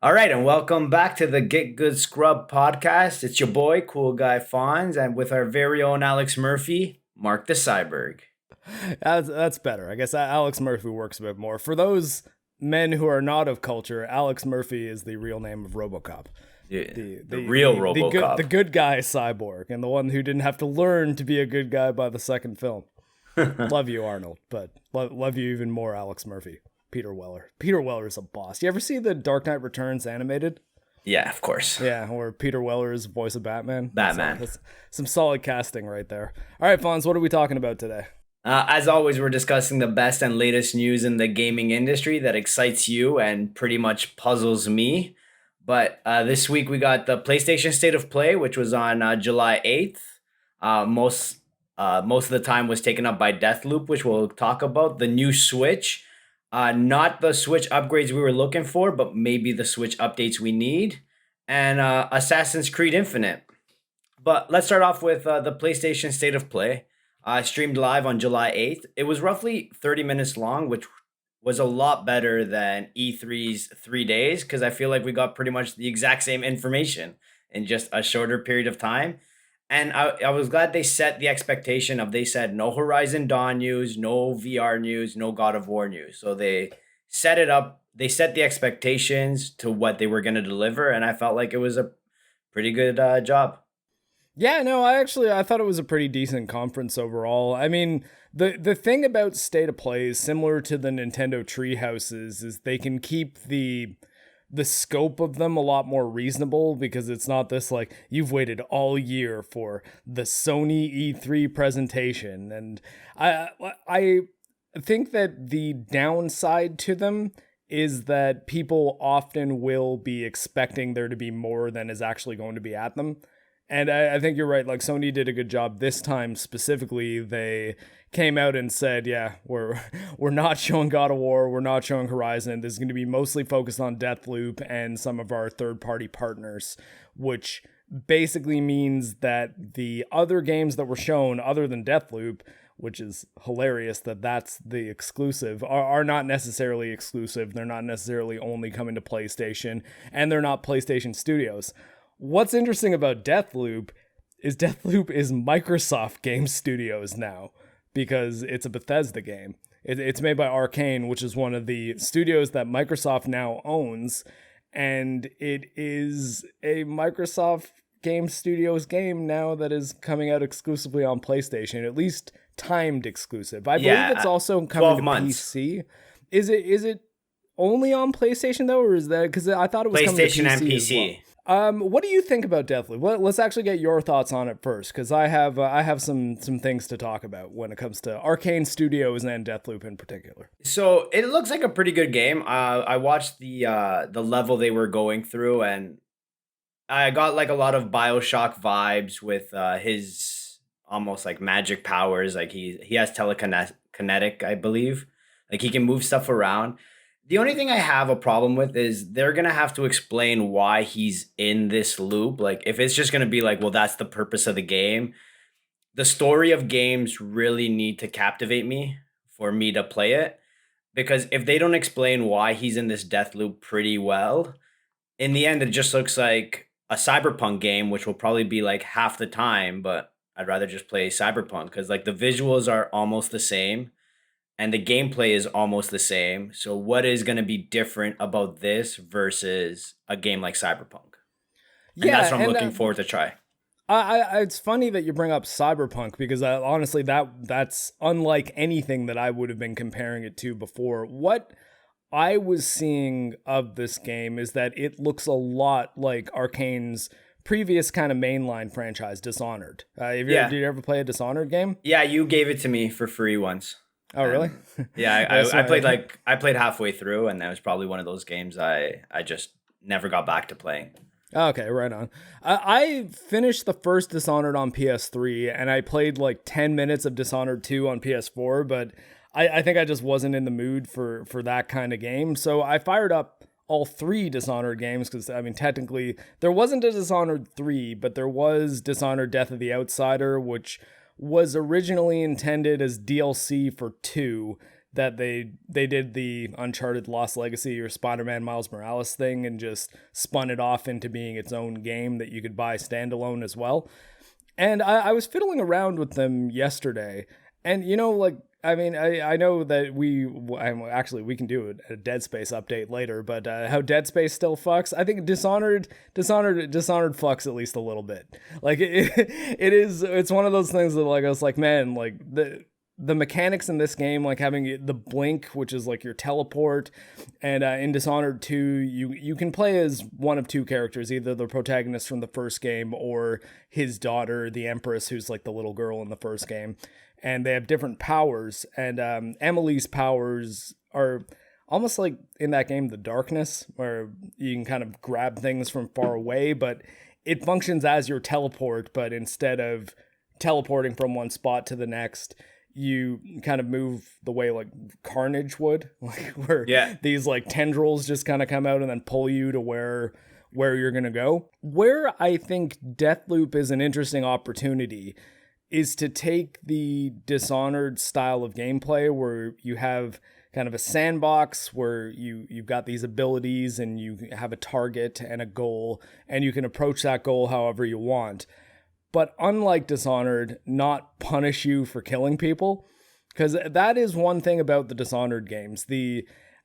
All right, and welcome back to the Get Good Scrub podcast. It's your boy, Cool Guy Fonz, and with our very own Alex Murphy, Marc the That's better. I guess Alex Murphy works a bit more. For those men who are not of culture, Alex Murphy is the real name of RoboCop. The real RoboCop. The good guy cyborg, and the one who didn't have to learn to be a good guy by the second film. Love you, Arnold, but love you even more, Alex Murphy. Peter Weller. Peter Weller is a boss. You ever see the Dark Knight Returns animated? Yeah, of course. Yeah, or Peter Weller's voice of Batman. That's some solid casting right there. All right, Fonz, what are we talking about today? As always, we're discussing the best and latest news in the gaming industry that excites you and pretty much puzzles me. But this week we got the PlayStation State of Play, which was on July 8th. Most of the time was taken up by Deathloop, which we'll talk about. The new Switch. Not the Switch upgrades we were looking for, but maybe the Switch updates we need. And Assassin's Creed Infinite. But let's start off with the PlayStation State of Play. Streamed live on July 8th. It was roughly 30 minutes long, which was a lot better than E3's 3 days, because I feel like we got pretty much the exact same information in just a shorter period of time. And I was glad they set the expectation of, they said no Horizon Dawn news, no VR news, no God of War news. So they set it up, they set the expectations to what they were going to deliver. And I felt like it was a pretty good job. Yeah, no, I thought it was a pretty decent conference overall. I mean, the thing about State of Play is similar to the Nintendo Treehouses is they can keep the scope of them a lot more reasonable, because it's not this like you've waited all year for the Sony E3 presentation. And I think that the downside to them is that people often will be expecting there to be more than is actually going to be at them. And I think you're right. Like, Sony did a good job this time specifically. They came out and said, yeah, we're not showing God of War, we're not showing Horizon. This is going to be mostly focused on Deathloop and some of our third-party partners, which basically means that the other games that were shown other than Deathloop, which is hilarious that that's the exclusive, are not necessarily exclusive. They're not necessarily only coming to PlayStation, and they're not PlayStation Studios. What's interesting about Deathloop is Microsoft Game Studios now, because it's a Bethesda game. It's made by Arkane, which is one of the studios that Microsoft now owns, and it is a Microsoft Game Studios game now that is coming out exclusively on PlayStation, at least timed exclusive. I believe it's also coming to PC. Is it only on PlayStation though, or is that, because I thought it was PlayStation coming to PC and PC. as well. What do you think about Deathloop? Let's actually get your thoughts on it first, because I have some things to talk about when it comes to Arkane Studios and Deathloop in particular. So it looks like a pretty good game. I watched the level they were going through, and I got like a lot of BioShock vibes with his almost like magic powers. Like he has telekinetic, I believe. Like he can move stuff around. The only thing I have a problem with is they're going to have to explain why he's in this loop. Like, if it's just going to be like, well, that's the purpose of the game. The story of games really need to captivate me for me to play it. Because if they don't explain why he's in this death loop pretty well, in the end, it just looks like a Cyberpunk game, which will probably be like half the time. But I'd rather just play Cyberpunk because like the visuals are almost the same. And the gameplay is almost the same. So what is going to be different about this versus a game like Cyberpunk? And that's what I'm looking forward to try. It's funny that you bring up Cyberpunk, because honestly, that's unlike anything that I would have been comparing it to before. What I was seeing of this game is that it looks a lot like Arkane's previous kind of mainline franchise, Dishonored. Did you ever play a Dishonored game? Yeah, you gave it to me for free once. Oh, really? Yeah, I played halfway through, and that was probably one of those games I just never got back to playing. Okay, right on. I finished the first Dishonored on PS3, and I played like 10 minutes of Dishonored 2 on PS4, but I think I just wasn't in the mood for that kind of game. So I fired up all three Dishonored games, because, I mean, technically, there wasn't a Dishonored 3, but there was Dishonored Death of the Outsider, which was originally intended as DLC for 2, that they did the Uncharted Lost Legacy or Spider-Man Miles Morales thing and just spun it off into being its own game that you could buy standalone as well. And I was fiddling around with them yesterday, and like, I mean, I know that we can do a Dead Space update later, but how Dead Space still fucks. I think Dishonored fucks at least a little bit. Like it's one of those things that like I was like, man, like the mechanics in this game, like having the blink, which is like your teleport, and in Dishonored 2, you can play as one of two characters, either the protagonist from the first game or his daughter, the Empress, who's like the little girl in the first game. And they have different powers, and Emily's powers are almost like in that game, The Darkness, where you can kind of grab things from far away, but it functions as your teleport, but instead of teleporting from one spot to the next, you kind of move the way like Carnage would, like where these like tendrils just kind of come out and then pull you to where you're going to go. Where I think Deathloop is an interesting opportunity is to take the Dishonored style of gameplay where you have kind of a sandbox where you've got these abilities and you have a target and a goal, and you can approach that goal however you want. But unlike Dishonored, not punish you for killing people, because that is one thing about the Dishonored games.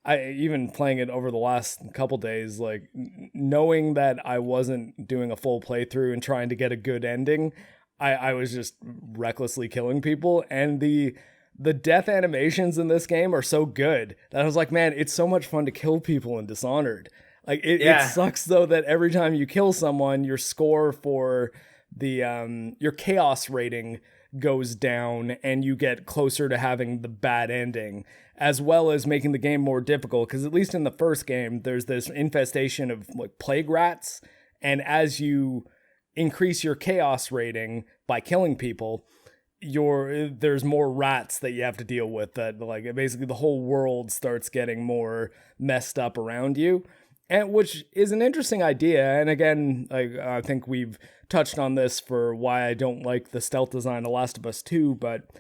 I even playing it over the last couple days, like knowing that I wasn't doing a full playthrough and trying to get a good ending, I was just recklessly killing people, and the death animations in this game are so good that I was like, man, it's so much fun to kill people in Dishonored. Like it sucks though that every time you kill someone, your score for the your chaos rating goes down and you get closer to having the bad ending, as well as making the game more difficult, because at least in the first game there's this infestation of like plague rats, and as you increase your chaos rating by killing people, there's more rats that you have to deal with, that like basically the whole world starts getting more messed up around you, and which is an interesting idea. And again, I think we've touched on this for why I don't like the stealth design of Last of Us 2, but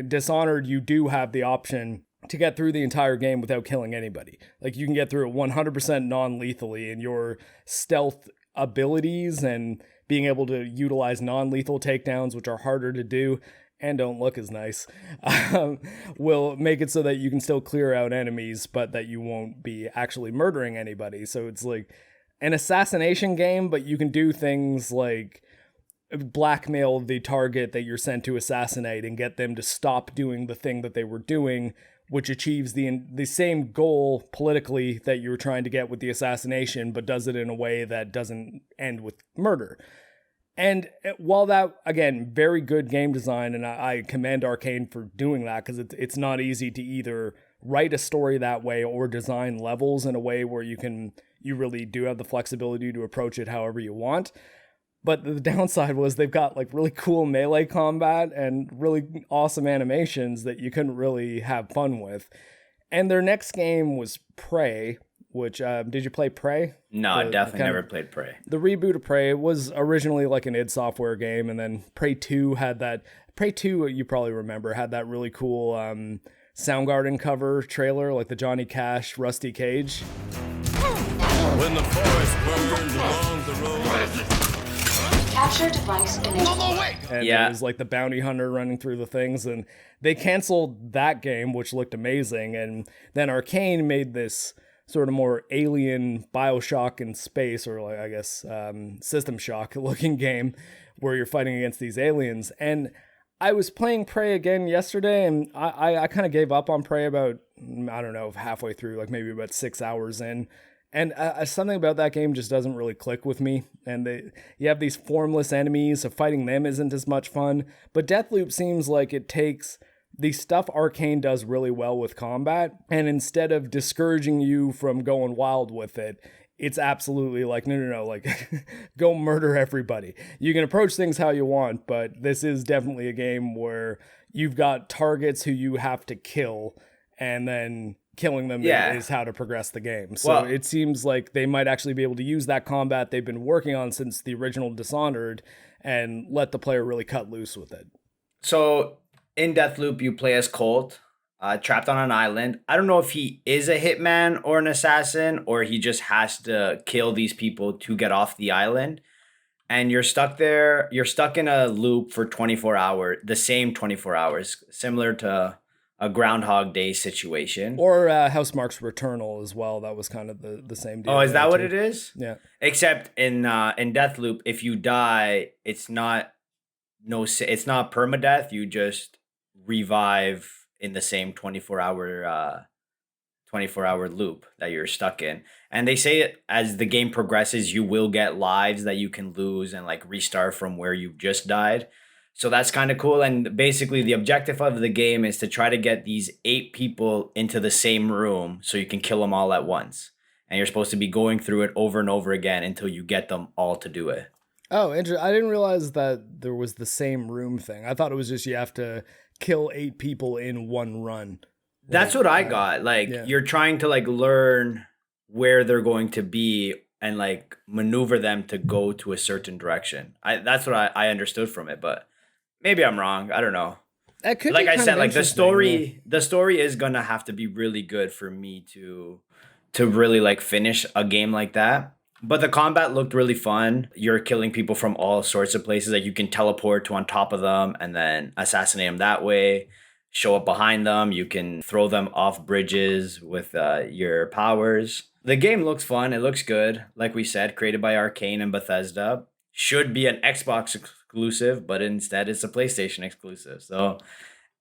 Dishonored, you do have the option to get through the entire game without killing anybody. Like you can get through it 100% non-lethally, and your stealth abilities and being able to utilize non-lethal takedowns, which are harder to do and don't look as nice, will make it so that you can still clear out enemies, but that you won't be actually murdering anybody. So it's like an assassination game, but you can do things like blackmail the target that you're sent to assassinate and get them to stop doing the thing that they were doing, which achieves the same goal politically that you were trying to get with the assassination, but does it in a way that doesn't end with murder. And while that, again, very good game design, and I commend Arkane for doing that, because it's not easy to either write a story that way or design levels in a way where you really do have the flexibility to approach it however you want. But the downside was they've got like really cool melee combat and really awesome animations that you couldn't really have fun with. And their next game was Prey, which, did you play Prey? No, I definitely never played Prey. The reboot of Prey was originally like an id Software game, and then Prey 2 had that. Prey 2, you probably remember, had that really cool Soundgarden cover trailer, like the Johnny Cash, Rusty Cage. When the forest burned along the road. Capture device enabled. And it was like the bounty hunter running through the things, and they canceled that game, which looked amazing. And then Arkane made this sort of more alien Bioshock in space, or like I guess System Shock looking game where you're fighting against these aliens. And I was playing Prey again yesterday, and I kind of gave up on Prey about, I don't know, halfway through, like maybe about 6 hours in. And something about that game just doesn't really click with me. And you have these formless enemies, so fighting them isn't as much fun. But Deathloop seems like it takes the stuff Arkane does really well with combat, and instead of discouraging you from going wild with it, it's absolutely like, no, like, go murder everybody. You can approach things how you want, but this is definitely a game where you've got targets who you have to kill, and then killing them is how to progress the game. So it seems like they might actually be able to use that combat they've been working on since the original Dishonored and let the player really cut loose with it. So in Deathloop, you play as Colt. trapped on an island. I don't know if he is a hitman or an assassin, or he just has to kill these people to get off the island. And you're stuck there. You're stuck in a loop for 24 hours, the same 24 hours, similar to a Groundhog Day situation. Or Housemarque's Returnal as well. That was kind of the same deal. Oh, is that what too. it is? Yeah. Except in Deathloop, if you die, it's not it's not permadeath. You just revive in the same 24-hour loop that you're stuck in. And they say as the game progresses, you will get lives that you can lose and like restart from where you just died. So that's kind of cool. And basically, the objective of the game is to try to get these 8 people into the same room so you can kill them all at once. And you're supposed to be going through it over and over again until you get them all to do it. Oh, interesting. I didn't realize that there was the same room thing. I thought it was just you have to kill 8 people in one run. That's what I got. Like, you're trying to like learn where they're going to be and like maneuver them to go to a certain direction. That's what I understood from it, but maybe I'm wrong. I don't know. That could like be I said, like the story is gonna have to be really good for me to really like finish a game like that. But the combat looked really fun. You're killing people from all sorts of places. Like you can teleport to on top of them and then assassinate them that way. Show up behind them. You can throw them off bridges with your powers. The game looks fun. It looks good. Like we said, created by Arkane and Bethesda. Should be an Xbox exclusive, but instead it's a PlayStation exclusive. So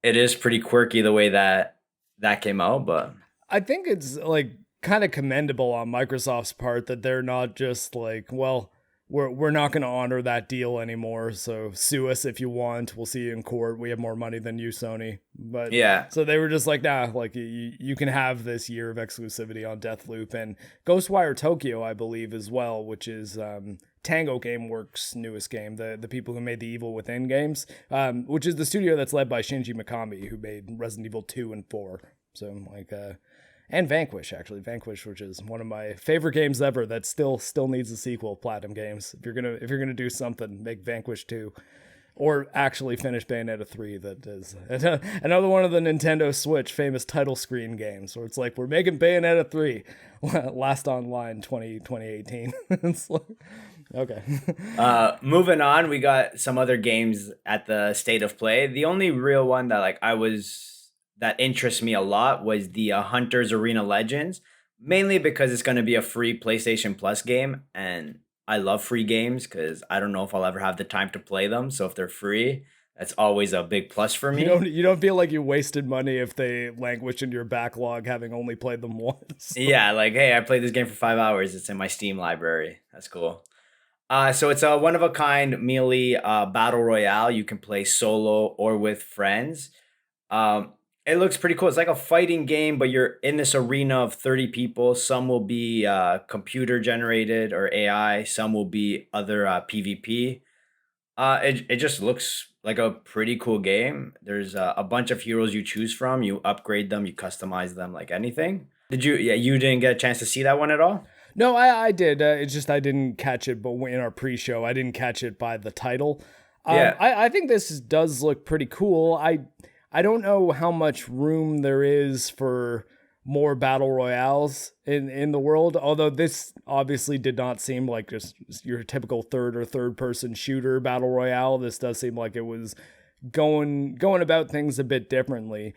it is pretty quirky the way that came out. But I think it's like kind of commendable on Microsoft's part that they're not just like, well, we're not going to honor that deal anymore. So sue us if you want. We'll see you in court. We have more money than you, Sony. But yeah, so they were just like, nah, like you can have this year of exclusivity on Deathloop and Ghostwire Tokyo, I believe, as well, which is Tango Gameworks' newest game, the people who made the Evil Within games, which is the studio that's led by Shinji Mikami, who made Resident Evil 2 and 4. So like and Vanquish, actually. Vanquish, which is one of my favorite games ever that still needs a sequel, Platinum Games. If you're gonna do something, make Vanquish 2. Or actually finish Bayonetta 3. That is another one of the Nintendo Switch famous title screen games where it's like, we're making Bayonetta 3. Last online 2018. It's like, okay. Moving on, we got some other games at the State of Play. The only real one that that interests me a lot was the Hunters Arena Legends, mainly because it's going to be a free PlayStation Plus game, and I love free games because I don't know if I'll ever have the time to play them. So if they're free, that's always a big plus for me. You don't feel like you wasted money if they languish in your backlog having only played them once. Yeah, like, hey, I played this game for 5 hours. It's in my Steam library. That's cool. So it's a one-of-a-kind melee battle royale. You can play solo or with friends. It looks pretty cool. It's like a fighting game, but you're in this arena of 30 people. Some will be computer generated or AI. Some will be other PvP. It just looks like a pretty cool game. There's a bunch of heroes you choose from. You upgrade them. You customize them like anything. You didn't get a chance to see that one at all? No, I did. It's just I didn't catch it, but in our pre-show, I didn't catch it by the title. Yeah. I think this does look pretty cool. I don't know how much room there is for more battle royales in the world, although this obviously did not seem like just your typical third person shooter battle royale. This does seem like it was going about things a bit differently.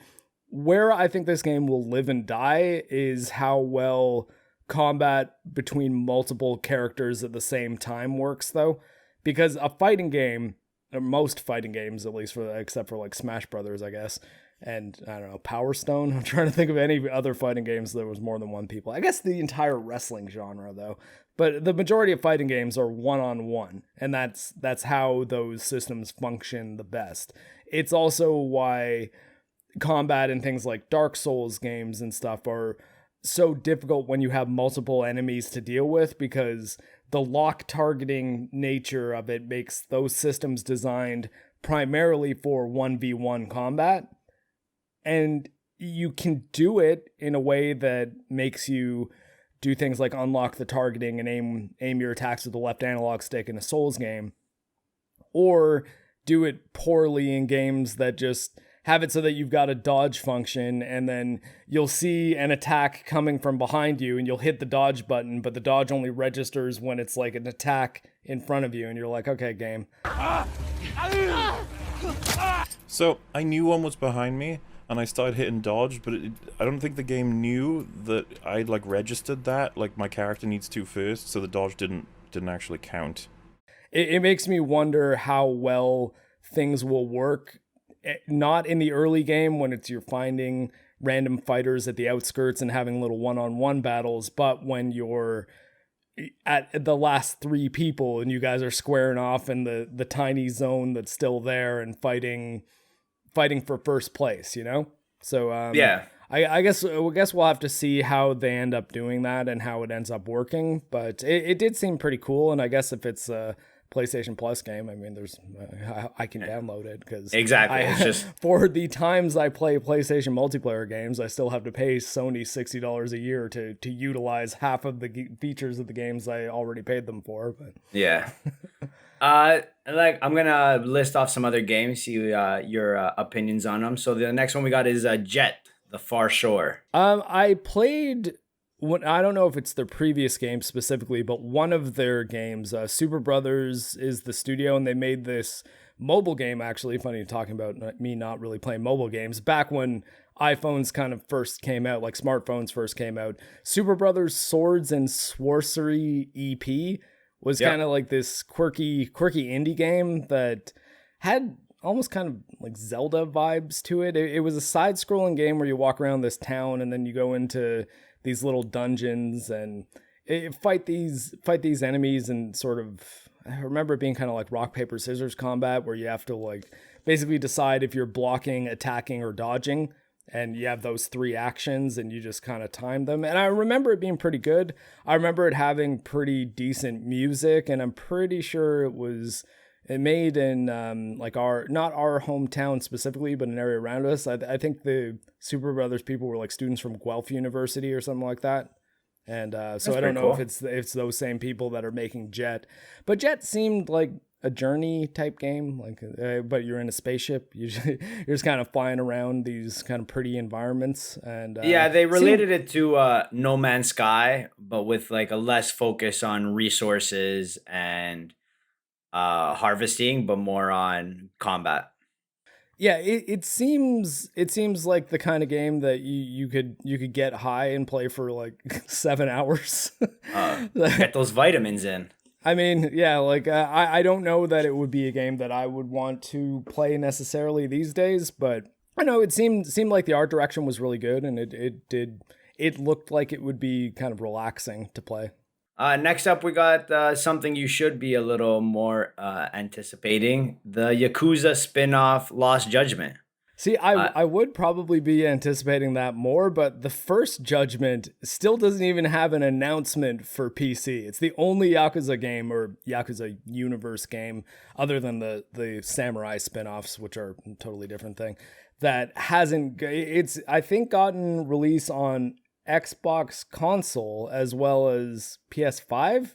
Where I think this game will live and die is how well combat between multiple characters at the same time works, though, because a fighting game, or most fighting games, at least except for like Smash Brothers, I guess, and I don't know, Power Stone. I'm trying to think of any other fighting games that was more than one people. I guess the entire wrestling genre, though. But the majority of fighting games are one-on-one, and that's how those systems function the best. It's also why combat in things like Dark Souls games and stuff are so difficult when you have multiple enemies to deal with, because the lock targeting nature of it makes those systems designed primarily for 1v1 combat. And you can do it in a way that makes you do things like unlock the targeting and aim your attacks with the left analog stick in a Souls game, or do it poorly in games that just have it so that you've got a dodge function, and then you'll see an attack coming from behind you and you'll hit the dodge button, but the dodge only registers when it's like an attack in front of you, and you're like, okay, game. So I knew one was behind me, and I started hitting dodge, but I don't think the game knew that I'd like registered that. Like my character needs to first, so the dodge didn't actually count. It makes me wonder how well things will work. Not in the early game when you're finding random fighters at the outskirts and having little one-on-one battles, but when you're at the last 3 people and you guys are squaring off in the tiny zone that's still there and fighting for first place, you know? So Yeah. I guess we'll have to see how they end up doing that and how it ends up working, but it did seem pretty cool. And I guess if it's a PlayStation Plus game, I mean, there's I can download it because Exactly. It's just for the times I play PlayStation multiplayer games, I still have to pay Sony $60 a year to utilize half of the features of the games I already paid them for. But yeah. Like I'm gonna list off some other games, see your opinions on them. So the next one we got is Jet, The Far Shore. I played. I don't know if it's their previous game specifically, but one of their games, Super Brothers is the studio, and they made this mobile game, actually. Funny talking about me not really playing mobile games. Back when iPhones kind of first came out, like smartphones first came out, Super Brothers Swords and Sorcery EP was kind of like this quirky indie game that had almost kind of like Zelda vibes to it. It was a side-scrolling game where you walk around this town and then you go into these little dungeons and fight these enemies, and sort of, I remember it being kind of like rock, paper, scissors combat where you have to like basically decide if you're blocking, attacking, or dodging, and you have those 3 actions and you just kind of time them. And I remember it being pretty good. I remember it having pretty decent music, and I'm pretty sure it made in like not our hometown specifically, but an area around us. I think the Super Brothers people were like students from Guelph University or something like that. And so I don't know if it's those same people that are making Jet. But Jet seemed like a journey type game, like but you're in a spaceship. You're just kind of flying around these kind of pretty environments. And yeah, they related it to No Man's Sky, but with like a less focus on resources and harvesting, but more on combat. Yeah, it seems like the kind of game that you could get high and play for like 7 hours. Get those vitamins in. I mean, yeah, like I don't know that it would be a game that I would want to play necessarily these days, but I know it seemed like the art direction was really good, and it looked like it would be kind of relaxing to play. Next up, we got something you should be a little more anticipating: the Yakuza spin-off Lost Judgment. See, I would probably be anticipating that more, but the first Judgment still doesn't even have an announcement for PC. It's the only Yakuza game or Yakuza universe game, other than the Samurai spin-offs, which are a totally different thing, that hasn't, it's, I think, gotten release on Xbox console as well as PS5,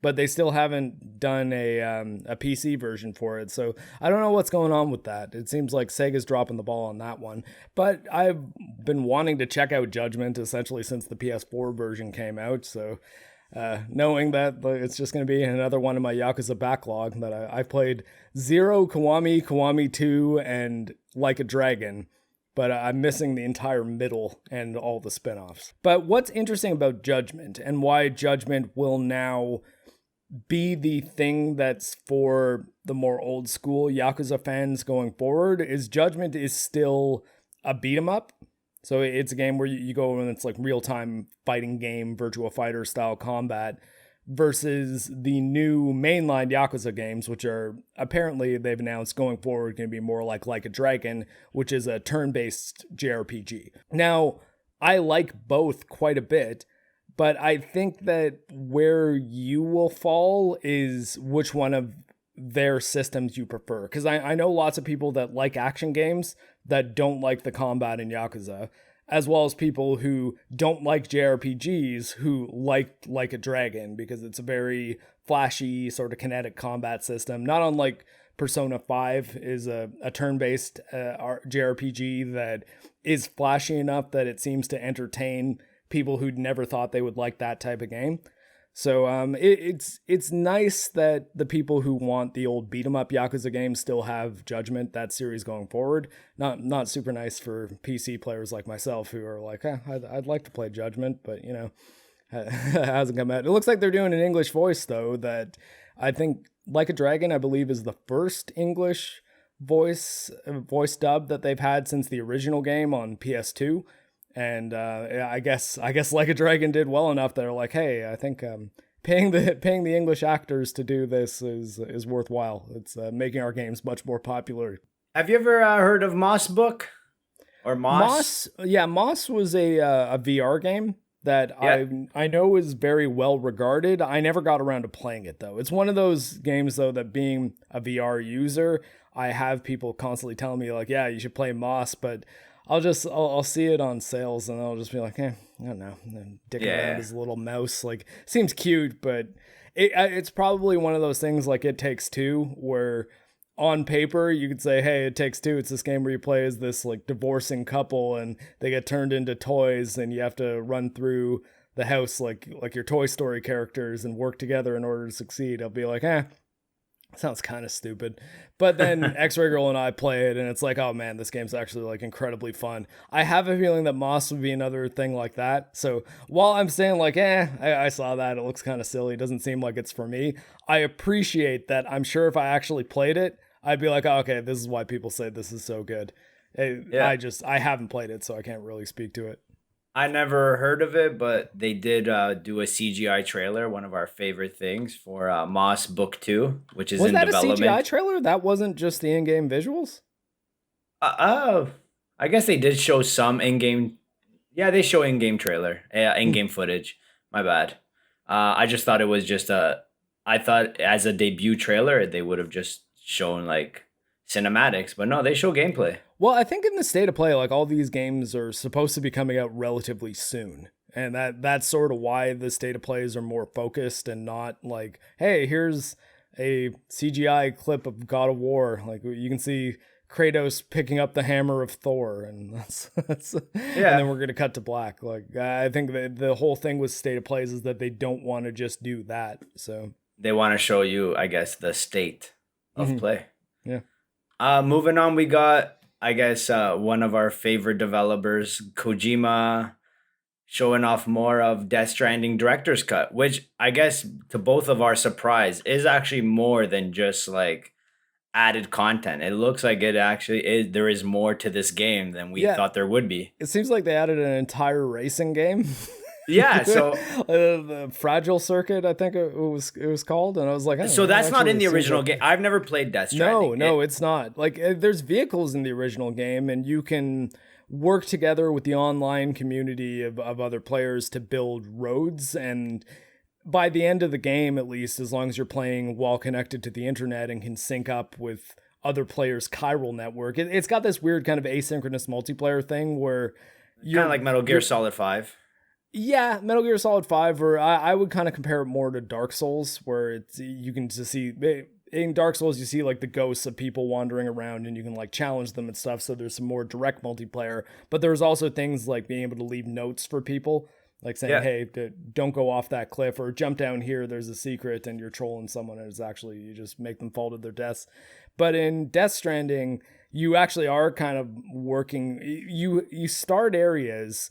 but they still haven't done a PC version for it. So I don't know what's going on with that. It seems like Sega's dropping the ball on that one. But I've been wanting to check out Judgment essentially since the PS4 version came out. So knowing that it's just going to be another one of my Yakuza backlog, that I've played 0, Kiwami 2, and Like a Dragon. But I'm missing the entire middle and all the spinoffs. But what's interesting about Judgment and why Judgment will now be the thing that's for the more old school Yakuza fans going forward is Judgment is still a beat 'em up. So it's a game where you go and it's like real-time fighting game, Virtua Fighter style combat, versus the new mainline Yakuza games, which are apparently, they've announced going forward, going to be more like a Dragon, which is a turn-based JRPG. Now, I like both quite a bit, but I think that where you will fall is which one of their systems you prefer. Because I know lots of people that like action games that don't like the combat in Yakuza. as well as people who don't like JRPGs who like a Dragon, because it's a very flashy sort of kinetic combat system, not unlike Persona 5 is a turn-based JRPG that is flashy enough that it seems to entertain people who'd never thought they would like that type of game. So it's nice that the people who want the old beat 'em up Yakuza games still have Judgment, that series, going forward. Not super nice for PC players like myself who are like, I'd like to play Judgment, but you know, it hasn't come out. It looks like they're doing an English voice though, that I think Like a Dragon, I believe, is the first English voice dub that they've had since the original game on PS2. And I guess Like a Dragon did well enough that they're like, hey, I think paying the English actors to do this is worthwhile. It's making our games much more popular. Have you ever heard of Moss Book or Moss? Moss was a VR game that I know is very well regarded. I never got around to playing it though. It's one of those games though that, being a VR user, I have people constantly telling me like, yeah, you should play Moss, but I'll see it on sales and I'll just be like, I don't know, dicking around his little mouse. Like, seems cute, but it's probably one of those things like It Takes Two, where on paper you could say, hey, It Takes Two, it's this game where you play as this like divorcing couple and they get turned into toys and you have to run through the house like your Toy Story characters and work together in order to succeed. I'll be like, sounds kind of stupid. But then Xray Girl and I play it and it's like, oh man, this game's actually like incredibly fun. I have a feeling that Moss would be another thing like that. So while I'm saying like, I saw that, it looks kind of silly, it doesn't seem like it's for me, I appreciate that. I'm sure if I actually played it, I'd be like, oh, okay, this is why people say this is so good. I haven't played it, so I can't really speak to it. I never heard of it, but they did do a CGI trailer, one of our favorite things, for Moss Book 2, which is in development. Was that a CGI trailer? That wasn't just the in-game visuals? I guess they did show some in-game. Yeah, they show in-game trailer, in-game footage. My bad. I just thought it was just I thought as a debut trailer, they would have just shown like cinematics, but no, they show gameplay. Well, I think in the state of play, like all these games are supposed to be coming out relatively soon. And that's sort of why the state of plays are more focused and not like, hey, here's a CGI clip of God of War. Like you can see Kratos picking up the hammer of Thor, and that's and then we're going to cut to black. Like I think that the whole thing with state of plays is that they don't want to just do that. So they want to show you, I guess, the state of play. Yeah. Moving on, we got, I guess, one of our favorite developers, Kojima, showing off more of Death Stranding Director's Cut, which I guess to both of our surprise is actually more than just like added content. It looks like it actually is. There is more to this game than we thought there would be. It seems like they added an entire racing game. Yeah, so the Fragile Circuit, I think it was called, and I was like, so that's not in the original game. I've never played Death Stranding. No, it's not. Like there's vehicles in the original game, and you can work together with the online community of other players to build roads. And by the end of the game, at least, as long as you're playing while connected to the internet and can sync up with other players' chiral network, it's got this weird kind of asynchronous multiplayer thing where you're kind of like Metal Gear Solid 5. Yeah, Metal Gear Solid 5, or I would kind of compare it more to Dark Souls, where it's you can just see, in Dark Souls, you see like the ghosts of people wandering around and you can like challenge them and stuff, so there's some more direct multiplayer, but there's also things like being able to leave notes for people, like saying, hey, don't go off that cliff, or jump down here, there's a secret, and you're trolling someone, and it's actually, you just make them fall to their deaths. But in Death Stranding, you actually are kind of working, you start areas,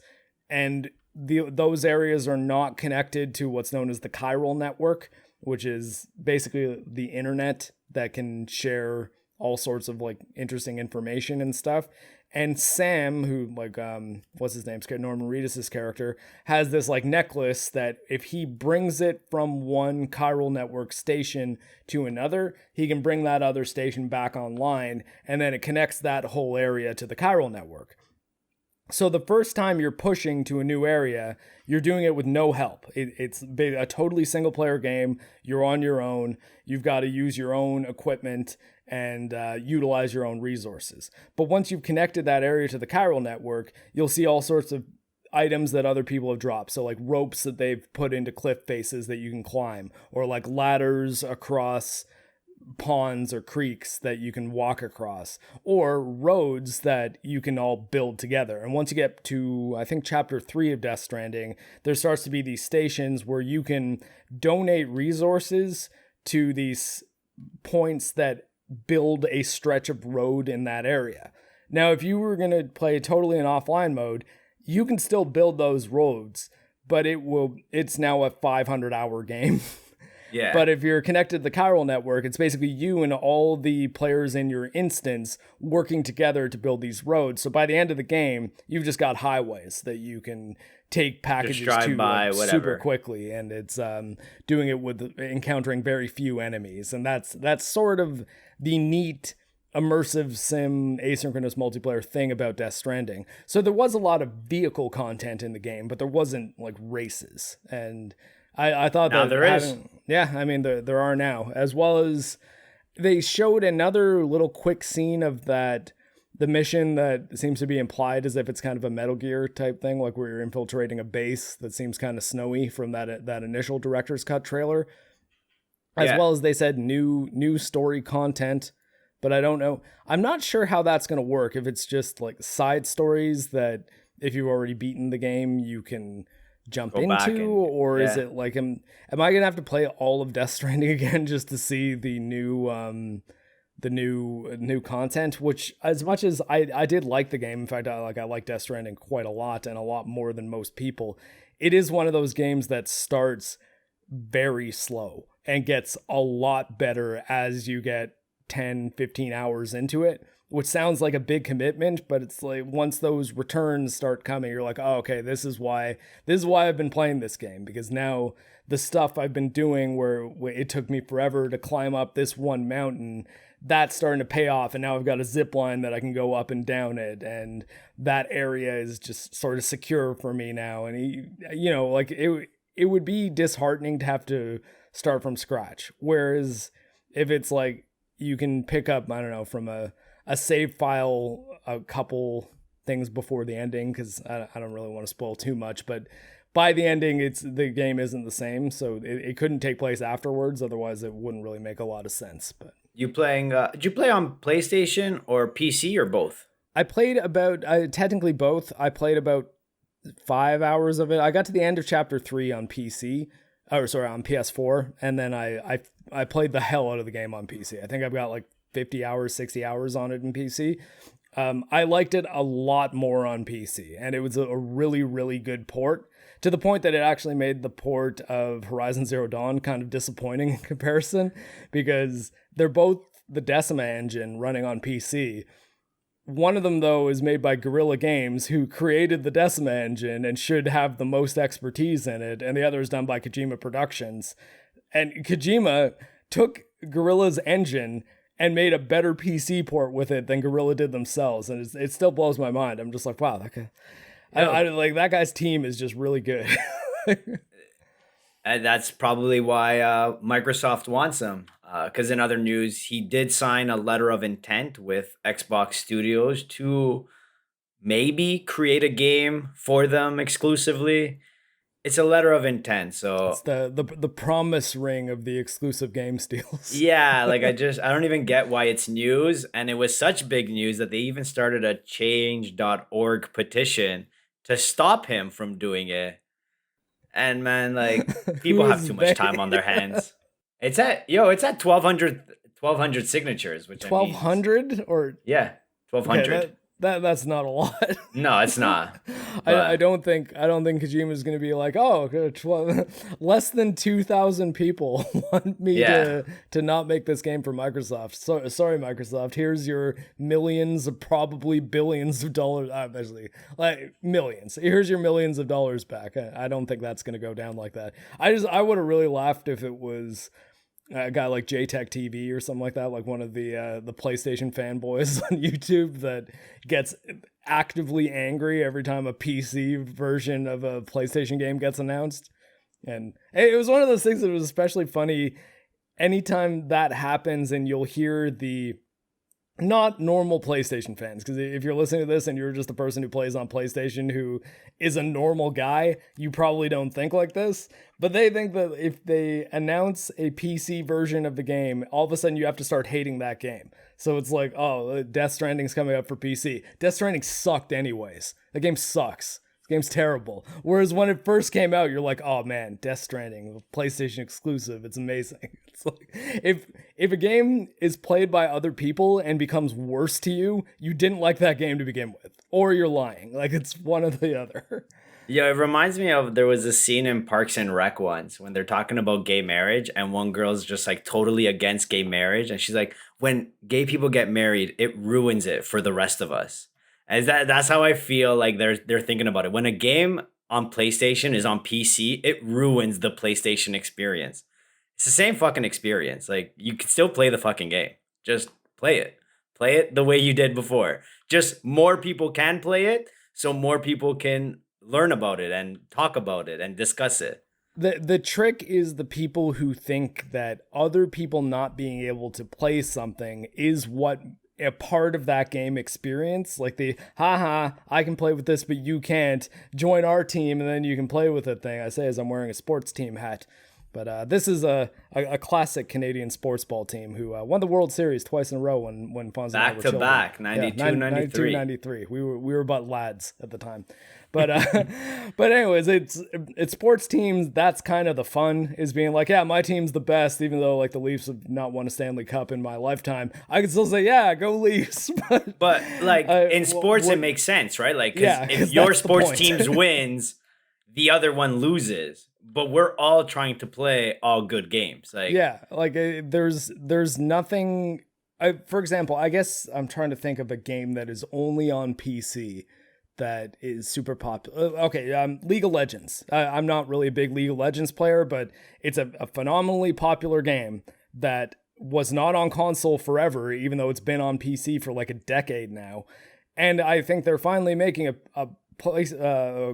and those areas are not connected to what's known as the chiral network, which is basically the internet that can share all sorts of like interesting information and stuff. And Sam, who like what's his name, Norman Reedus' character, has this like necklace that if he brings it from one chiral network station to another, he can bring that other station back online, and then it connects that whole area to the chiral network. So the first time you're pushing to a new area, you're doing it with no help. It's a totally single player game. You're on your own. You've got to use your own equipment. and utilize your own resources. But once you've connected that area to the chiral network, you'll see all sorts of items that other people have dropped. So like ropes that they've put into cliff faces that you can climb, or like ladders across ponds or creeks that you can walk across, or roads that you can all build together. And once you get to, I think, chapter 3 of Death Stranding, there starts to be these stations where you can donate resources to these points that build a stretch of road in that area. Now, if you were going to play totally in offline mode, you can still build those roads, but it's now a 500-hour game. Yeah. But if you're connected to the chiral network, it's basically you and all the players in your instance working together to build these roads. So by the end of the game, you've just got highways that you can take packages to by, super quickly, and it's doing it with encountering very few enemies. And that's sort of the neat immersive sim asynchronous multiplayer thing about Death Stranding. So there was a lot of vehicle content in the game, but there wasn't like races. And I thought now that there is. Yeah, I mean there are now, as well as they showed another little quick scene of the mission that seems to be implied as if it's kind of a Metal Gear type thing, like where you're infiltrating a base that seems kind of snowy from that initial director's cut trailer. As well as they said new story content, but I don't know. I'm not sure how that's going to work, if it's just like side stories that if you've already beaten the game you can jump into, or is it like am I gonna have to play all of Death Stranding again just to see the new content? Which, as much as I did like the game, in fact I like Death Stranding quite a lot, and a lot more than most people, it is one of those games that starts very slow and gets a lot better as you get 10-15 hours into it, which sounds like a big commitment, but it's like once those returns start coming, you're like, oh, okay, this is why I've been playing this game, because now the stuff I've been doing where it took me forever to climb up this one mountain, that's starting to pay off, and now I've got a zip line that I can go up and down it, and that area is just sort of secure for me now. And like it would be disheartening to have to start from scratch, whereas if it's like you can pick up, I don't know, from a save file a couple things before the ending, because I don't really want to spoil too much, but by the ending the game isn't the same, so it couldn't take place afterwards, otherwise it wouldn't really make a lot of sense. But did you play on PlayStation or PC or both? I played technically both. I played about 5 hours of it. I got to the end of chapter 3 on PC, on PS4, and then I played the hell out of the game on PC. I think I've got like 50 hours, 60 hours on it in PC. I liked it a lot more on PC, and it was a really, really good port, to the point that it actually made the port of Horizon Zero Dawn kind of disappointing in comparison, because they're both the Decima engine running on PC. One of them, though, is made by Guerrilla Games, who created the Decima engine and should have the most expertise in it, and the other is done by Kojima Productions. And Kojima took Guerrilla's engine and made a better PC port with it than Guerrilla did themselves, and it still blows my mind. I'm just like, wow, that guy, that guy's team is just really good. And that's probably why Microsoft wants him. Because in other news, he did sign a letter of intent with Xbox Studios to maybe create a game for them exclusively. It's a letter of intent, so it's the promise ring of the exclusive game steals. Yeah, like I don't even get why it's news, and it was such big news that they even started a change.org petition to stop him from doing it. And man, like people have too much time on their hands. It's at 1,200 signatures, which 1,200 or 1,200. Okay, that's not a lot. No, it's not. I don't think Kojima is going to be like, oh, less than 2,000 people want me to not make this game for Microsoft. So sorry, Microsoft. Here's your millions, probably billions of dollars. Obviously, like millions. Here's your millions of dollars back. I don't think that's going to go down like that. I would have really laughed if it was a guy like JTech TV or something like that, like one of the PlayStation fanboys on YouTube that gets actively angry every time a PC version of a PlayStation game gets announced. And it was one of those things that was especially funny anytime that happens and you'll hear the not normal PlayStation fans, because if you're listening to this and you're just a person who plays on PlayStation who is a normal guy, you probably don't think like this, but they think that if they announce a PC version of the game, all of a sudden you have to start hating that game. So it's like, oh, Death Stranding's coming up for PC. Death Stranding sucked anyways. The game sucks. The game's terrible. Whereas when it first came out, you're like, oh man, Death Stranding, PlayStation exclusive, it's amazing. It's like, if a game is played by other people and becomes worse to you, you didn't like that game to begin with. Or you're lying. Like, it's one or the other. Yeah, it reminds me of there was a scene in Parks and Rec once when they're talking about gay marriage and one girl's just like totally against gay marriage. And she's like, when gay people get married, it ruins it for the rest of us. And that's how I feel like they're thinking about it. When a game on PlayStation is on PC, it ruins the PlayStation experience. It's the same fucking experience. Like, you can still play the fucking game. Just play it. Play it the way you did before. Just more people can play it, so more people can learn about it and talk about it and discuss it. The trick is the people who think that other people not being able to play something is what a part of that game experience. Like the, haha, I can play with this, but you can't. Join our team and then you can play with it thing. I say as I'm wearing a sports team hat. But this is a classic Canadian sports ball team who won the World Series twice in a row when Fonz and I were children. Back to back, 92, 93. We were but lads at the time. But but anyways, it's sports teams. That's kind of the fun, is being like, yeah, my team's the best, even though like the Leafs have not won a Stanley Cup in my lifetime. I can still say, yeah, go Leafs. but like in sports, it makes sense, right? Like, if your sports teams wins, the other one loses. But we're all trying to play all good games. Like, yeah, like there's nothing. For example, I guess I'm trying to think of a game that is only on PC that is super popular. Okay, League of Legends. I'm not really a big League of Legends player, but it's a phenomenally popular game that was not on console forever, even though it's been on PC for like a decade now. And I think they're finally making a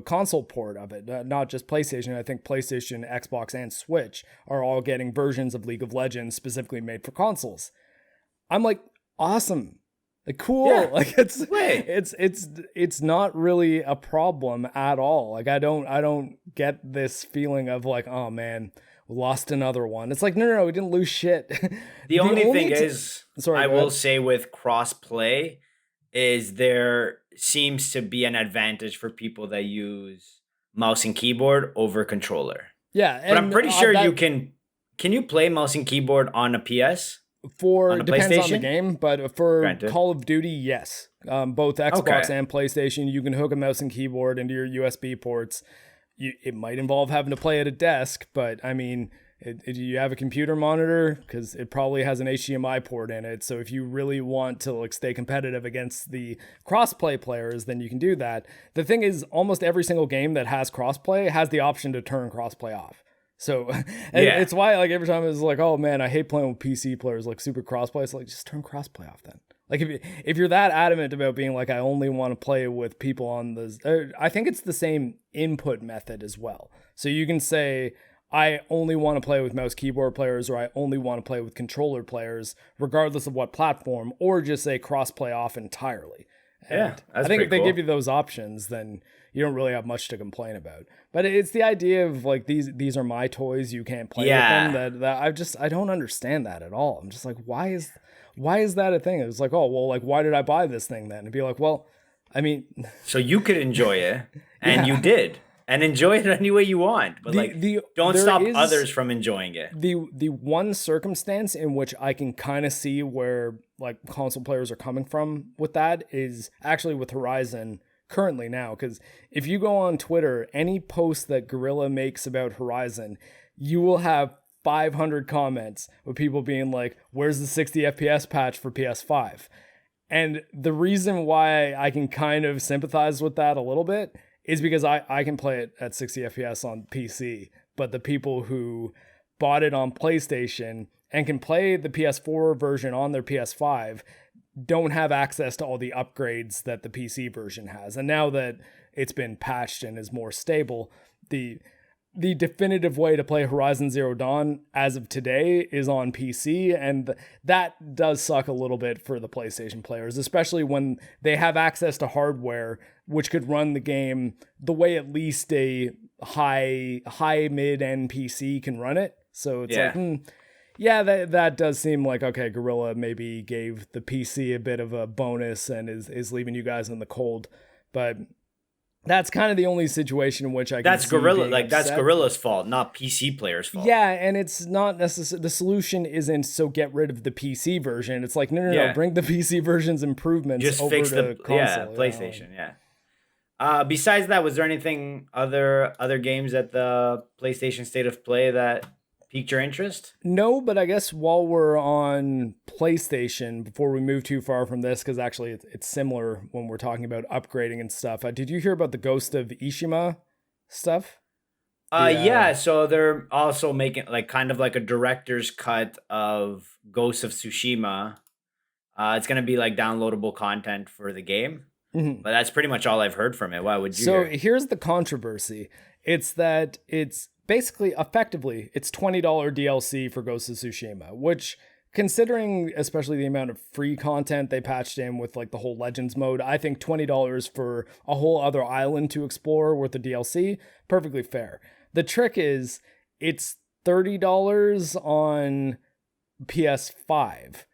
console port of it, not just PlayStation. I think PlayStation, Xbox, and Switch are all getting versions of League of Legends specifically made for consoles. I'm like, awesome, like cool. Yeah. Like it's not really a problem at all. Like I don't get this feeling of like, oh man, we lost another one. It's like no, we didn't lose shit. The only thing is, I will say with cross-play is there seems to be an advantage for people that use mouse and keyboard over controller. Yeah. But I'm pretty sure you can you play mouse and keyboard on a PS? Depends on the game, but for Call of Duty, yes. Both Xbox and PlayStation, you can hook a mouse and keyboard into your USB ports. It might involve having to play at a desk, but I mean, do you have a computer monitor? Because it probably has an HDMI port in it. So if you really want to like stay competitive against the crossplay players, then you can do that. The thing is, almost every single game that has crossplay has the option to turn crossplay off. So it's why like every time it's like, oh man, I hate playing with PC players, like super crossplay. It's like, just turn crossplay off then. Like if you're that adamant about being like, I only want to play with people on the, I think it's the same input method as well. So you can say, I only want to play with mouse keyboard players, or I only want to play with controller players, regardless of what platform, or just say crossplay off entirely. And I think if they give you those options, then you don't really have much to complain about. But it's the idea of like, these are my toys, you can't play with them. That I don't understand that at all. I'm just like, why is that a thing? It's like, oh well, like why did I buy this thing then? And be like, well, I mean, so you could enjoy it, and you did. And enjoy it any way you want, but don't stop others from enjoying it. The one circumstance in which I can kind of see where like console players are coming from with that is actually with Horizon currently now. Because if you go on Twitter, any post that Guerrilla makes about Horizon, you will have 500 comments with people being like, where's the 60 FPS patch for PS5? And the reason why I can kind of sympathize with that a little bit is because I can play it at 60 FPS on PC, but the people who bought it on PlayStation and can play the PS4 version on their PS5 don't have access to all the upgrades that the PC version has. And now that it's been patched and is more stable, the definitive way to play Horizon Zero Dawn as of today is on PC, and that does suck a little bit for the PlayStation players, especially when they have access to hardware which could run the game the way at least a high mid-end PC can run it. So it's that does seem like, okay, Guerrilla maybe gave the PC a bit of a bonus and is leaving you guys in the cold, but that's kind of the only situation in which I can that's see Guerrilla, being that's upset. Guerrilla's fault, not PC players' fault. Yeah, and it's not necessarily, the solution isn't so get rid of the PC version. It's like, no, bring the PC version's improvements just over fix to the console. PlayStation. Besides that, was there anything other games at the PlayStation State of Play that piqued your interest? No, but I guess while we're on PlayStation, before we move too far from this, because actually it's similar when we're talking about upgrading and stuff. Did you hear about the Ghost of Tsushima stuff? So they're also making like kind of like a director's cut of Ghost of Tsushima. It's gonna be like downloadable content for the game, but that's pretty much all I've heard from it. Why would you? So here's the controversy: it's that it's basically, effectively, it's $20 DLC for Ghost of Tsushima, which, considering especially the amount of free content they patched in with like the whole Legends mode, I think $20 for a whole other island to explore with the DLC, perfectly fair. The trick is, it's $30 on PS5.